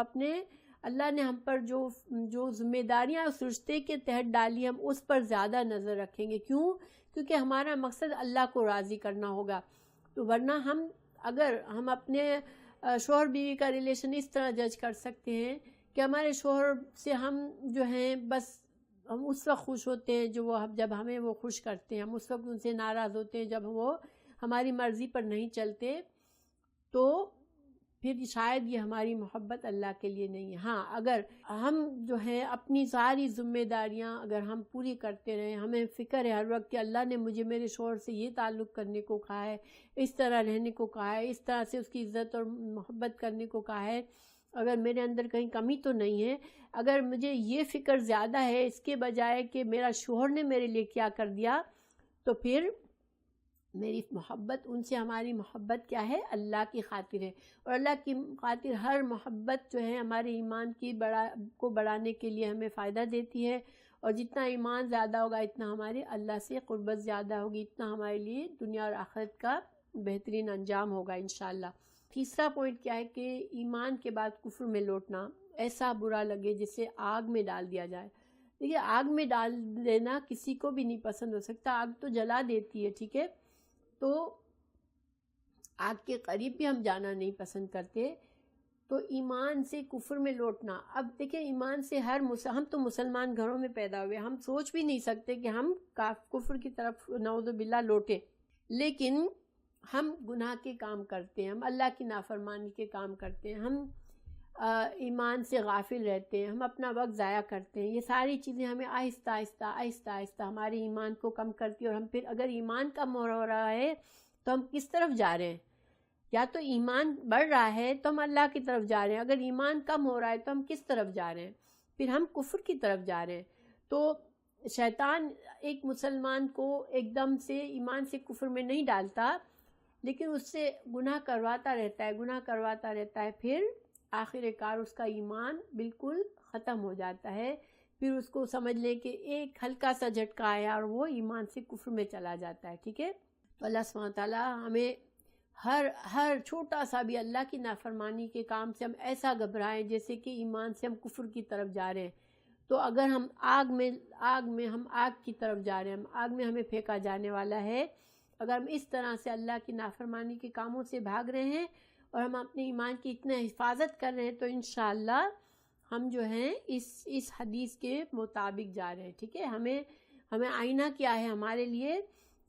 اللہ نے ہم پر جو ذمہ داریاں اس رشتے کے تحت ڈالی ہم اس پر زیادہ نظر رکھیں گے۔ کیونکہ ہمارا مقصد اللہ کو راضی کرنا ہوگا۔ تو ورنہ اگر ہم اپنے شوہر بیوی کا ریلیشن اس طرح جج کر سکتے ہیں کہ ہمارے شوہر سے ہم جو ہیں بس ہم اس وقت خوش ہوتے ہیں جب ہمیں وہ خوش کرتے ہیں، ہم اس وقت ان سے ناراض ہوتے ہیں جب وہ ہماری مرضی پر نہیں چلتے، تو پھر شاید یہ ہماری محبت اللہ کے لیے نہیں ہے۔ ہاں اگر ہم جو ہیں اپنی ساری ذمہ داریاں اگر ہم پوری کرتے رہیں، ہمیں فکر ہے ہر وقت کہ اللہ نے مجھے میرے شوہر سے یہ تعلق کرنے کو کہا ہے، اس طرح رہنے کو کہا ہے، اس طرح سے اس کی عزت اور محبت کرنے کو کہا ہے، اگر میرے اندر کہیں کمی تو نہیں ہے، اگر مجھے یہ فکر زیادہ ہے اس کے بجائے کہ میرا شوہر نے میرے لیے کیا کر دیا، تو پھر میری محبت ان سے، ہماری محبت کیا ہے، اللہ کی خاطر ہے۔ اور اللہ کی خاطر ہر محبت جو ہے ہمارے ایمان کو بڑھانے کے لیے ہمیں فائدہ دیتی ہے، اور جتنا ایمان زیادہ ہوگا اتنا ہمارے اللہ سے قربت زیادہ ہوگی، اتنا ہمارے لیے دنیا اور آخرت کا بہترین انجام ہوگا انشاءاللہ۔ تیسرا پوائنٹ کیا ہے کہ ایمان کے بعد کفر میں لوٹنا ایسا برا لگے جسے آگ میں ڈال دیا جائے۔ دیکھیے آگ میں ڈال دینا کسی کو بھی نہیں پسند ہو سکتا، آگ تو جلا دیتی ہے، ٹھیک ہے، تو آگ کے قریب بھی ہم جانا نہیں پسند کرتے۔ تو ایمان سے کفر میں لوٹنا، اب دیکھیں ایمان سے ہم تو مسلمان گھروں میں پیدا ہوئے، ہم سوچ بھی نہیں سکتے کہ ہم کفر کی طرف نعوذ باللہ لوٹیں، لیکن ہم گناہ کے کام کرتے ہیں، ہم اللہ کی نافرمانی کے کام کرتے ہیں، ہم ایمان سے غافل رہتے ہیں، ہم اپنا وقت ضائع کرتے ہیں، یہ ساری چیزیں ہمیں آہستہ آہستہ ہمارے ایمان کو کم کرتی ہیں۔ اور ہم پھر اگر ایمان کم ہو رہا ہے تو ہم کس طرف جا رہے ہیں؟ یا تو ایمان بڑھ رہا ہے تو ہم اللہ کی طرف جا رہے ہیں، اگر ایمان کم ہو رہا ہے تو ہم کس طرف جا رہے ہیں؟ پھر ہم کفر کی طرف جا رہے ہیں۔ تو شیطان ایک مسلمان کو ایک دم سے ایمان سے کفر میں نہیں ڈالتا، لیکن اس سے گناہ کرواتا رہتا ہے، پھر آخر کار اس کا ایمان بالکل ختم ہو جاتا ہے، پھر اس کو سمجھ لیں کہ ایک ہلکا سا جھٹکا آیا اور وہ ایمان سے کفر میں چلا جاتا ہے، ٹھیک ہے۔ تو اللہ سبحانہ تعالیٰ ہمیں ہر چھوٹا سا بھی اللہ کی نافرمانی کے کام سے ہم ایسا گھبرائیں جیسے کہ ایمان سے ہم کفر کی طرف جا رہے ہیں. تو اگر ہم آگ کی طرف جا رہے ہیں، آگ میں ہمیں پھینکا جانے والا ہے، اگر ہم اس طرح سے اللہ کی نافرمانی کے کاموں سے بھاگ رہے ہیں اور ہم اپنے ایمان کی اتنا حفاظت کر رہے ہیں، تو انشاءاللہ ہم جو ہیں اس حدیث کے مطابق جا رہے ہیں. ٹھیک ہے، ہمیں آئینہ کیا ہے ہمارے لیے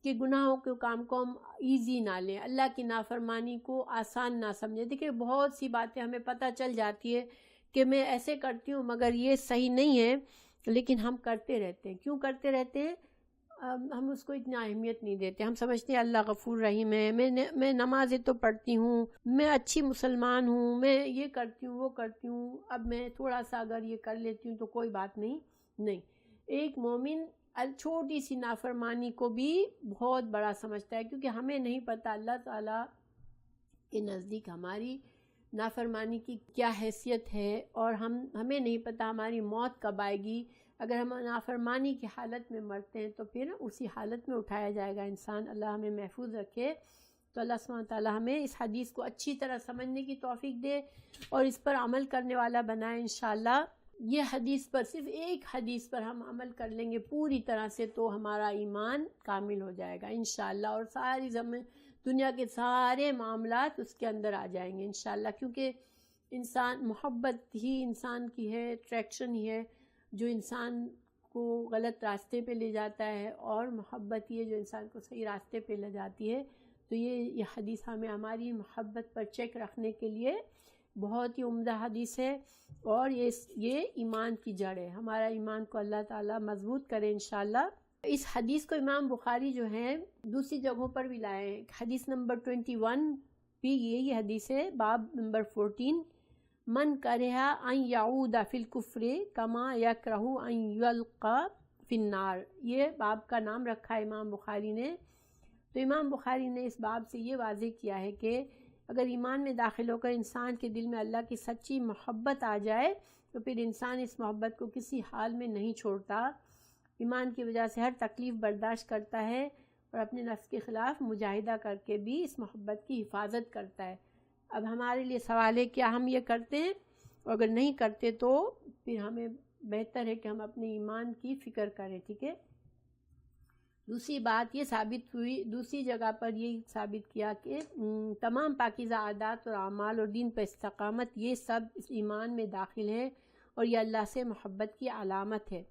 کہ گناہوں کے کام کو ہم ایزی نہ لیں، اللہ کی نافرمانی کو آسان نہ سمجھیں. دیکھیں بہت سی باتیں ہمیں پتہ چل جاتی ہے کہ میں ایسے کرتی ہوں مگر یہ صحیح نہیں ہے، لیکن ہم کرتے رہتے ہیں. کیوں کرتے رہتے ہیں؟ ہم اس کو اتنا اہمیت نہیں دیتے. ہم سمجھتے ہیں اللہ غفور رحیم ہے، میں نمازیں تو پڑھتی ہوں، میں اچھی مسلمان ہوں، میں یہ کرتی ہوں وہ کرتی ہوں، اب میں تھوڑا سا اگر یہ کر لیتی ہوں تو کوئی بات نہیں. ایک مومن چھوٹی سی نافرمانی کو بھی بہت بڑا سمجھتا ہے، کیونکہ ہمیں نہیں پتہ اللہ تعالیٰ کے نزدیک ہماری نافرمانی کی کیا حیثیت ہے، اور ہمیں نہیں پتہ ہماری موت کب آئے گی. اگر ہم نافرمانی کی حالت میں مرتے ہیں تو پھر اسی حالت میں اٹھایا جائے گا انسان. اللہ ہمیں محفوظ رکھے. تو اللہ سبحانہ تعالیٰ ہمیں اس حدیث کو اچھی طرح سمجھنے کی توفیق دے اور اس پر عمل کرنے والا بنائے انشاءاللہ. یہ حدیث پر، صرف ایک حدیث پر ہم عمل کر لیں گے پوری طرح سے تو ہمارا ایمان کامل ہو جائے گا انشاءاللہ، اور ساری دنیا کے سارے معاملات اس کے اندر آ جائیں گے انشاءاللہ. کیونکہ محبت ہی انسان کی ہے، اٹریکشن ہی ہے جو انسان کو غلط راستے پہ لے جاتا ہے، اور محبت یہ جو انسان کو صحیح راستے پہ لے جاتی ہے. تو یہ حدیث ہمیں ہماری محبت پر چیک رکھنے کے لیے بہت ہی عمدہ حدیث ہے، اور یہ ایمان کی جڑ ہے. ہمارا ایمان کو اللہ تعالیٰ مضبوط کرے انشاءاللہ. اس حدیث کو امام بخاری جو ہیں دوسری جگہوں پر بھی لائے ہیں. حدیث نمبر 21 بھی یہی حدیث ہے، باب نمبر 14، من کرہ ان یعود فی الکفر کما یکرہ ان یلقا فی النار. یہ باب کا نام رکھا ہے امام بخاری نے. تو امام بخاری نے اس باب سے یہ واضح کیا ہے کہ اگر ایمان میں داخل ہو کر انسان کے دل میں اللہ کی سچی محبت آ جائے تو پھر انسان اس محبت کو کسی حال میں نہیں چھوڑتا. ایمان کی وجہ سے ہر تکلیف برداشت کرتا ہے اور اپنے نفس کے خلاف مجاہدہ کر کے بھی اس محبت کی حفاظت کرتا ہے. اب ہمارے لیے سوال ہے کیا ہم یہ کرتے ہیں؟ اور اگر نہیں کرتے تو پھر ہمیں بہتر ہے کہ ہم اپنے ایمان کی فکر کریں. ٹھیک ہے. دوسری بات یہ ثابت ہوئی، دوسری جگہ پر یہ ثابت کیا کہ تمام پاکیزہ عادات اور اعمال اور دین پر استقامت یہ سب اس ایمان میں داخل ہے اور یہ اللہ سے محبت کی علامت ہے.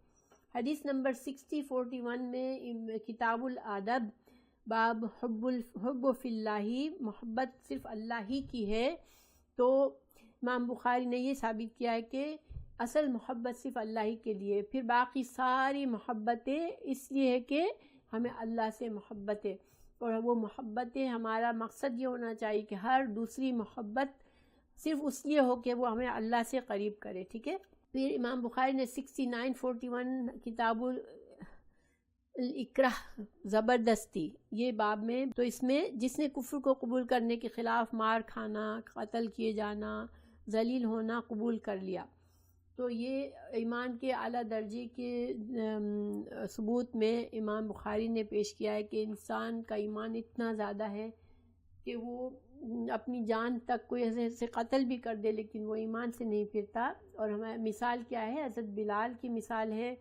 حدیث نمبر 6041 میں کتاب الادب باب حب فی اللہ، محبت صرف اللہ ہی کی ہے. تو امام بخاری نے یہ ثابت کیا ہے کہ اصل محبت صرف اللہ ہی کے لیے، پھر باقی ساری محبتیں اس لیے ہے کہ ہمیں اللہ سے محبت ہے، اور وہ محبتیں ہمارا مقصد یہ ہونا چاہیے کہ ہر دوسری محبت صرف اس لیے ہو کہ وہ ہمیں اللہ سے قریب کرے. ٹھیک ہے. پھر امام بخاری نے 6941 کتاب الاکراہ زبردستی یہ باب میں، تو اس میں جس نے کفر کو قبول کرنے کے خلاف مار کھانا، قتل کیے جانا، ذلیل ہونا قبول کر لیا، تو یہ ایمان کے اعلیٰ درجے کے ثبوت میں امام بخاری نے پیش کیا ہے کہ انسان کا ایمان اتنا زیادہ ہے کہ وہ اپنی جان تک کوئی ایسے قتل بھی کر دے لیکن وہ ایمان سے نہیں پھرتا. اور ہمیں مثال کیا ہے؟ حضرت بلال کی مثال ہے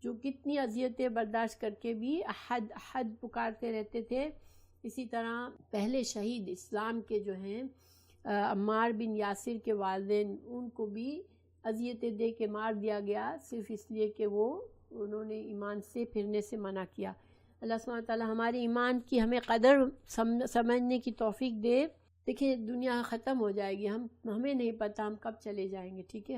جو کتنی اذیتیں برداشت کر کے بھی احد احد پکارتے رہتے تھے. اسی طرح پہلے شہید اسلام کے جو ہیں عمار بن یاسر کے والدین، ان کو بھی اذیتیں دے کے مار دیا گیا صرف اس لیے کہ انہوں نے ایمان سے پھرنے سے منع کیا. اللہ سبحانہ تعالیٰ ہمارے ایمان کی ہمیں قدر سمجھنے کی توفیق دے. دیکھیں دنیا ختم ہو جائے گی، ہمیں نہیں پتہ ہم کب چلے جائیں گے. ٹھیک ہے.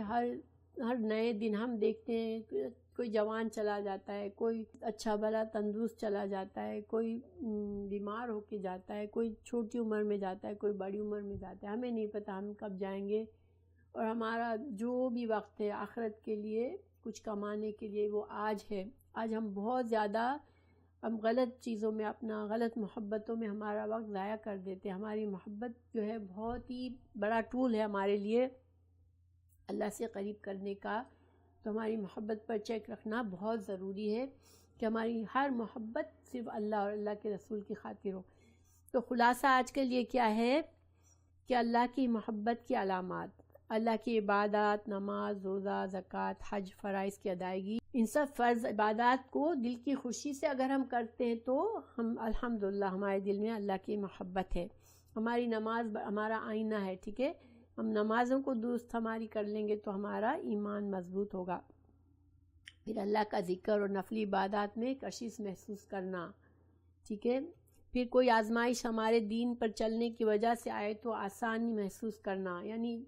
ہر نئے دن ہم دیکھتے ہیں کوئی جوان چلا جاتا ہے، کوئی اچھا بھلا تندرست چلا جاتا ہے، کوئی بیمار ہو کے جاتا ہے، کوئی چھوٹی عمر میں جاتا ہے، کوئی بڑی عمر میں جاتا ہے. ہمیں نہیں پتہ ہم کب جائیں گے، اور ہمارا جو بھی وقت ہے آخرت کے لیے کچھ کمانے کے لیے وہ آج ہے. آج ہم بہت زیادہ غلط چیزوں میں، اپنا غلط محبتوں میں ہمارا وقت ضائع کر دیتے ہیں. ہماری محبت جو ہے بہت ہی بڑا ٹول ہے ہمارے لیے اللہ سے قریب کرنے کا. تو ہماری محبت پر چیک رکھنا بہت ضروری ہے کہ ہماری ہر محبت صرف اللہ اور اللہ کے رسول کی خاطر ہو. تو خلاصہ آج کے لیے کیا ہے کہ اللہ کی محبت کی علامات، اللہ کی عبادات، نماز، روزہ، زکوٰۃ، حج، فرائض کی ادائیگی، ان سب فرض عبادات کو دل کی خوشی سے اگر ہم کرتے ہیں تو ہم الحمدللہ ہمارے دل میں اللہ کی محبت ہے. ہماری نماز ہمارا آئینہ ہے، ٹھیک ہے. ہم نمازوں کو درست ہماری کر لیں گے تو ہمارا ایمان مضبوط ہوگا. پھر اللہ کا ذکر اور نفلی عبادات میں کشش محسوس کرنا، ٹھیک ہے. پھر کوئی آزمائش ہمارے دین پر چلنے کی وجہ سے آئے تو آسانی محسوس کرنا، یعنی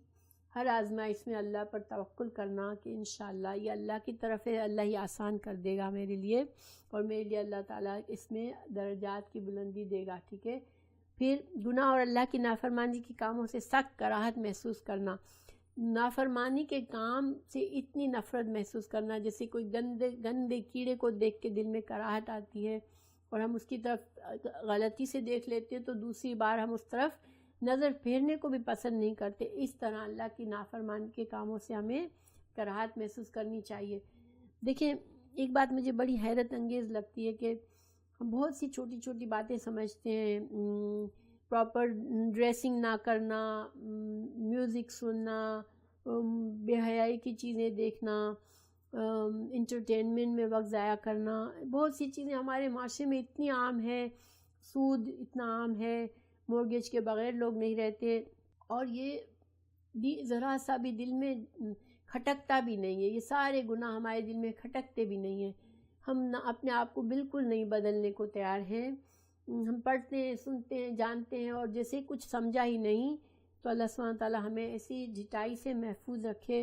ہر آزمائش میں اللہ پر توکل کرنا کہ انشاءاللہ یہ اللہ کی طرف ہے، اللہ ہی آسان کر دے گا میرے لیے، اور میرے لیے اللہ تعالیٰ اس میں درجات کی بلندی دے گا، ٹھیک ہے. پھر گناہ اور اللہ کی نافرمانی کے کاموں سے سخت کراہت محسوس کرنا، نافرمانی کے کام سے اتنی نفرت محسوس کرنا جیسے کوئی گندے کیڑے کو دیکھ کے دل میں کراہت آتی ہے اور ہم اس کی طرف غلطی سے دیکھ لیتے ہیں تو دوسری بار ہم اس طرف نظر پھیرنے کو بھی پسند نہیں کرتے. اس طرح اللہ کی نافرمانی کے کاموں سے ہمیں کراہت محسوس کرنی چاہیے. دیکھیں ایک بات مجھے بڑی حیرت انگیز لگتی ہے کہ ہم بہت سی چھوٹی چھوٹی باتیں سمجھتے ہیں، پراپر ڈریسنگ نہ کرنا، میوزک سننا، بے حیائی کی چیزیں دیکھنا، انٹرٹینمنٹ میں وقت ضائع کرنا، بہت سی چیزیں ہمارے معاشرے میں اتنی عام ہے. سود اتنا عام ہے، مورگیج کے بغیر لوگ نہیں رہتے، اور یہ بھی ذرا سا بھی دل میں کھٹکتا بھی نہیں ہے. یہ سارے گناہ ہمارے دل میں کھٹکتے بھی نہیں ہیں. ہم نہ اپنے آپ کو بالکل نہیں بدلنے کو تیار ہیں. ہم پڑھتے ہیں، سنتے ہیں، جانتے ہیں اور جیسے کچھ سمجھا ہی نہیں. تو اللہ سبحانہ تعالیٰ ہمیں ایسی جھٹائی سے محفوظ رکھے.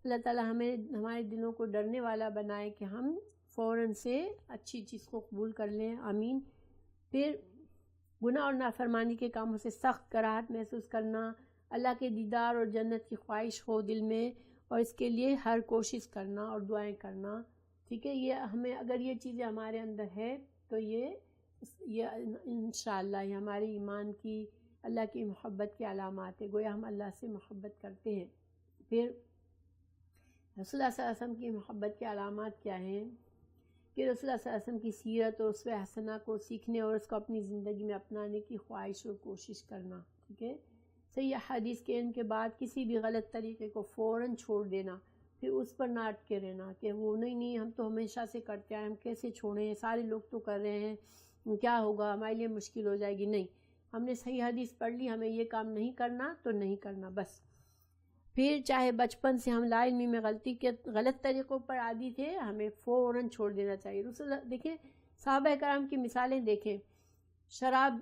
اللہ تعالیٰ ہمیں ہمارے دلوں کو ڈرنے والا بنائے کہ ہم فوراً سے اچھی چیز کو قبول کر لیں. آمین. پھر گناہ اور نافرمانی کے کاموں سے سخت کراہت محسوس کرنا، اللہ کے دیدار اور جنت کی خواہش ہو دل میں اور اس کے لیے ہر کوشش کرنا اور دعائیں کرنا، ٹھیک ہے. یہ ہمیں اگر یہ چیزیں ہمارے اندر ہے تو یہ انشاءاللہ یہ ہمارے ایمان کی، اللہ کی محبت کی علامات ہے. گویا ہم اللہ سے محبت کرتے ہیں. پھر رسول اللہ صلی اللہ علیہ وسلم کی محبت کے علامات کیا ہیں کہ رسول اللہ صلی اللہ علیہ وسلم کی سیرت اور اسوہ حسنہ کو سیکھنے اور اس کو اپنی زندگی میں اپنانے کی خواہش اور کوشش کرنا، ٹھیک ہے. صحیح حدیث کے علم کے بعد کسی بھی غلط طریقے کو فوراً چھوڑ دینا، پھر اس پر نہ اٹکے رہنا کہ وہ نہیں ہم تو ہمیشہ سے کرتے آئے، ہم کیسے چھوڑیں، سارے لوگ تو کر رہے ہیں، کیا ہوگا، ہمارے لیے مشکل ہو جائے گی. نہیں، ہم نے صحیح حدیث پڑھ لی، ہمیں یہ کام نہیں کرنا تو نہیں کرنا بس. پھر چاہے بچپن سے ہم لا علمی میں غلط طریقوں پر عادی تھے، ہمیں فوراً چھوڑ دینا چاہیے. رسول اللہ دیکھیں، صحابہ کرام کی مثالیں دیکھیں. شراب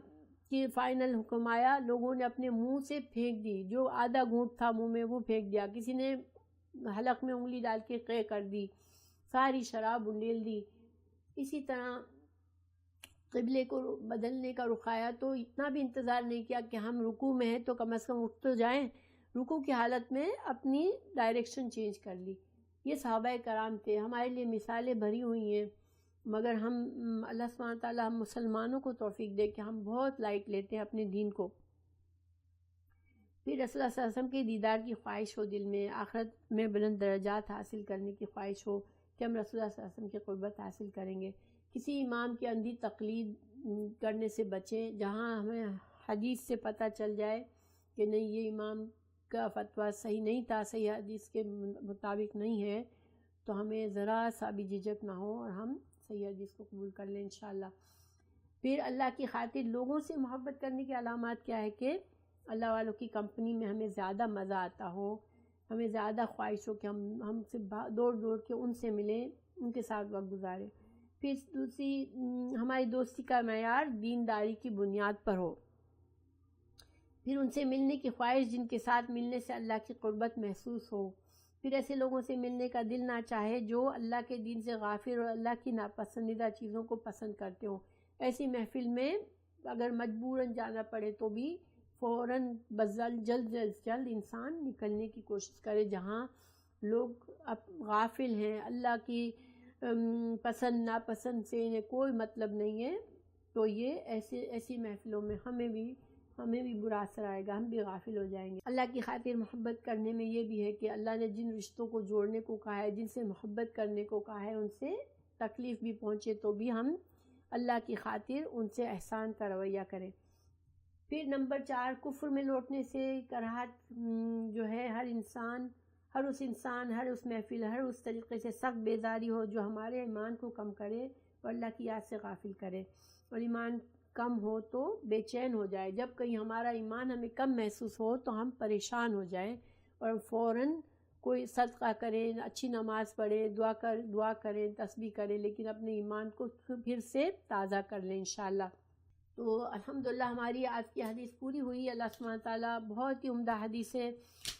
کی فائنل حکم آیا، لوگوں نے اپنے منہ سے پھینک دی، جو آدھا گھونٹ تھا منہ میں وہ پھینک دیا، کسی نے حلق میں انگلی ڈال کے قے کر دی، ساری شراب انڈیل دی. اسی طرح قبلے کو بدلنے کا رخ آیا تو اتنا بھی انتظار نہیں کیا کہ ہم رکوع میں ہیں تو کم از کم اٹھ تو جائیں، رکوع کی حالت میں اپنی ڈائریکشن چینج کر لی. یہ صحابہ کرام تھے، ہمارے لیے مثالیں بھری ہوئی ہیں. مگر ہم اللہ سبحانہ تعالیٰ ہم مسلمانوں کو توفیق دے کہ ہم بہت لائٹ لیتے ہیں اپنے دین کو. پھر رسول اللہ صلی اللہ علیہ وسلم کے دیدار کی خواہش ہو دل میں، آخرت میں بلند درجات حاصل کرنے کی خواہش ہو کہ ہم رسول اللہ صلی اللہ علیہ وسلم کی قربت حاصل کریں گے. کسی امام کی اندھی تقلید کرنے سے بچیں. جہاں ہمیں حدیث سے پتہ چل جائے کہ نہیں یہ امام کا فتویٰ صحیح نہیں تھا، صحیح حدیث کے مطابق نہیں ہے، تو ہمیں ذرا سا بھی جھجک نہ ہو اور ہم صحیح حدیث کو قبول کر لیں انشاءاللہ. پھر اللہ کی خاطر لوگوں سے محبت کرنے کی علامات کیا ہے کہ اللہ والوں کی کمپنی میں ہمیں زیادہ مزہ آتا ہو، ہمیں زیادہ خواہش ہو کہ ہم سے دوڑ کے ان سے ملیں، ان کے ساتھ وقت گزاریں. پھر دوسری ہماری دوستی کا معیار دینداری کی بنیاد پر ہو. پھر ان سے ملنے کی خواہش جن کے ساتھ ملنے سے اللہ کی قربت محسوس ہو. پھر ایسے لوگوں سے ملنے کا دل نہ چاہے جو اللہ کے دین سے غافل اور اللہ کی ناپسندیدہ چیزوں کو پسند کرتے ہوں. ایسی محفل میں اگر مجبوراً جانا پڑے تو بھی فوراً جلد انسان نکلنے کی کوشش کرے. جہاں لوگ غافل ہیں، اللہ کی پسند ناپسند سے انہیں کوئی مطلب نہیں ہے، تو یہ ایسی محفلوں میں ہمیں بھی برا اثر آئے گا، ہم بھی غافل ہو جائیں گے. اللہ کی خاطر محبت کرنے میں یہ بھی ہے کہ اللہ نے جن رشتوں کو جوڑنے کو کہا ہے، جن سے محبت کرنے کو کہا ہے، ان سے تکلیف بھی پہنچے تو بھی ہم اللہ کی خاطر ان سے احسان کا رویہ کریں. پھر نمبر 4 کفر میں لوٹنے سے کراہت جو ہے ہر اس محفل ہر اس طریقے سے سخت بیزاری ہو جو ہمارے ایمان کو کم کرے اور اللہ کی یاد سے غافل کرے، اور ایمان کم ہو تو بے چین ہو جائے، جب کہیں ہمارا ایمان ہمیں کم محسوس ہو تو ہم پریشان ہو جائیں اور فوراً کوئی صدقہ کریں، اچھی نماز پڑھیں، دعا کریں، تسبیح کریں، لیکن اپنے ایمان کو پھر سے تازہ کر لیں انشاءاللہ۔ تو الحمدللہ ہماری آج کی حدیث پوری ہوئی۔ اللہ سبحانہ تعالیٰ بہت ہی عمدہ حدیث ہے،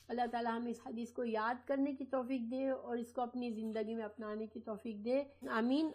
اللہ تعالیٰ ہمیں اس حدیث کو یاد کرنے کی توفیق دے اور اس کو اپنی زندگی میں اپنانے کی توفیق دے، آمین۔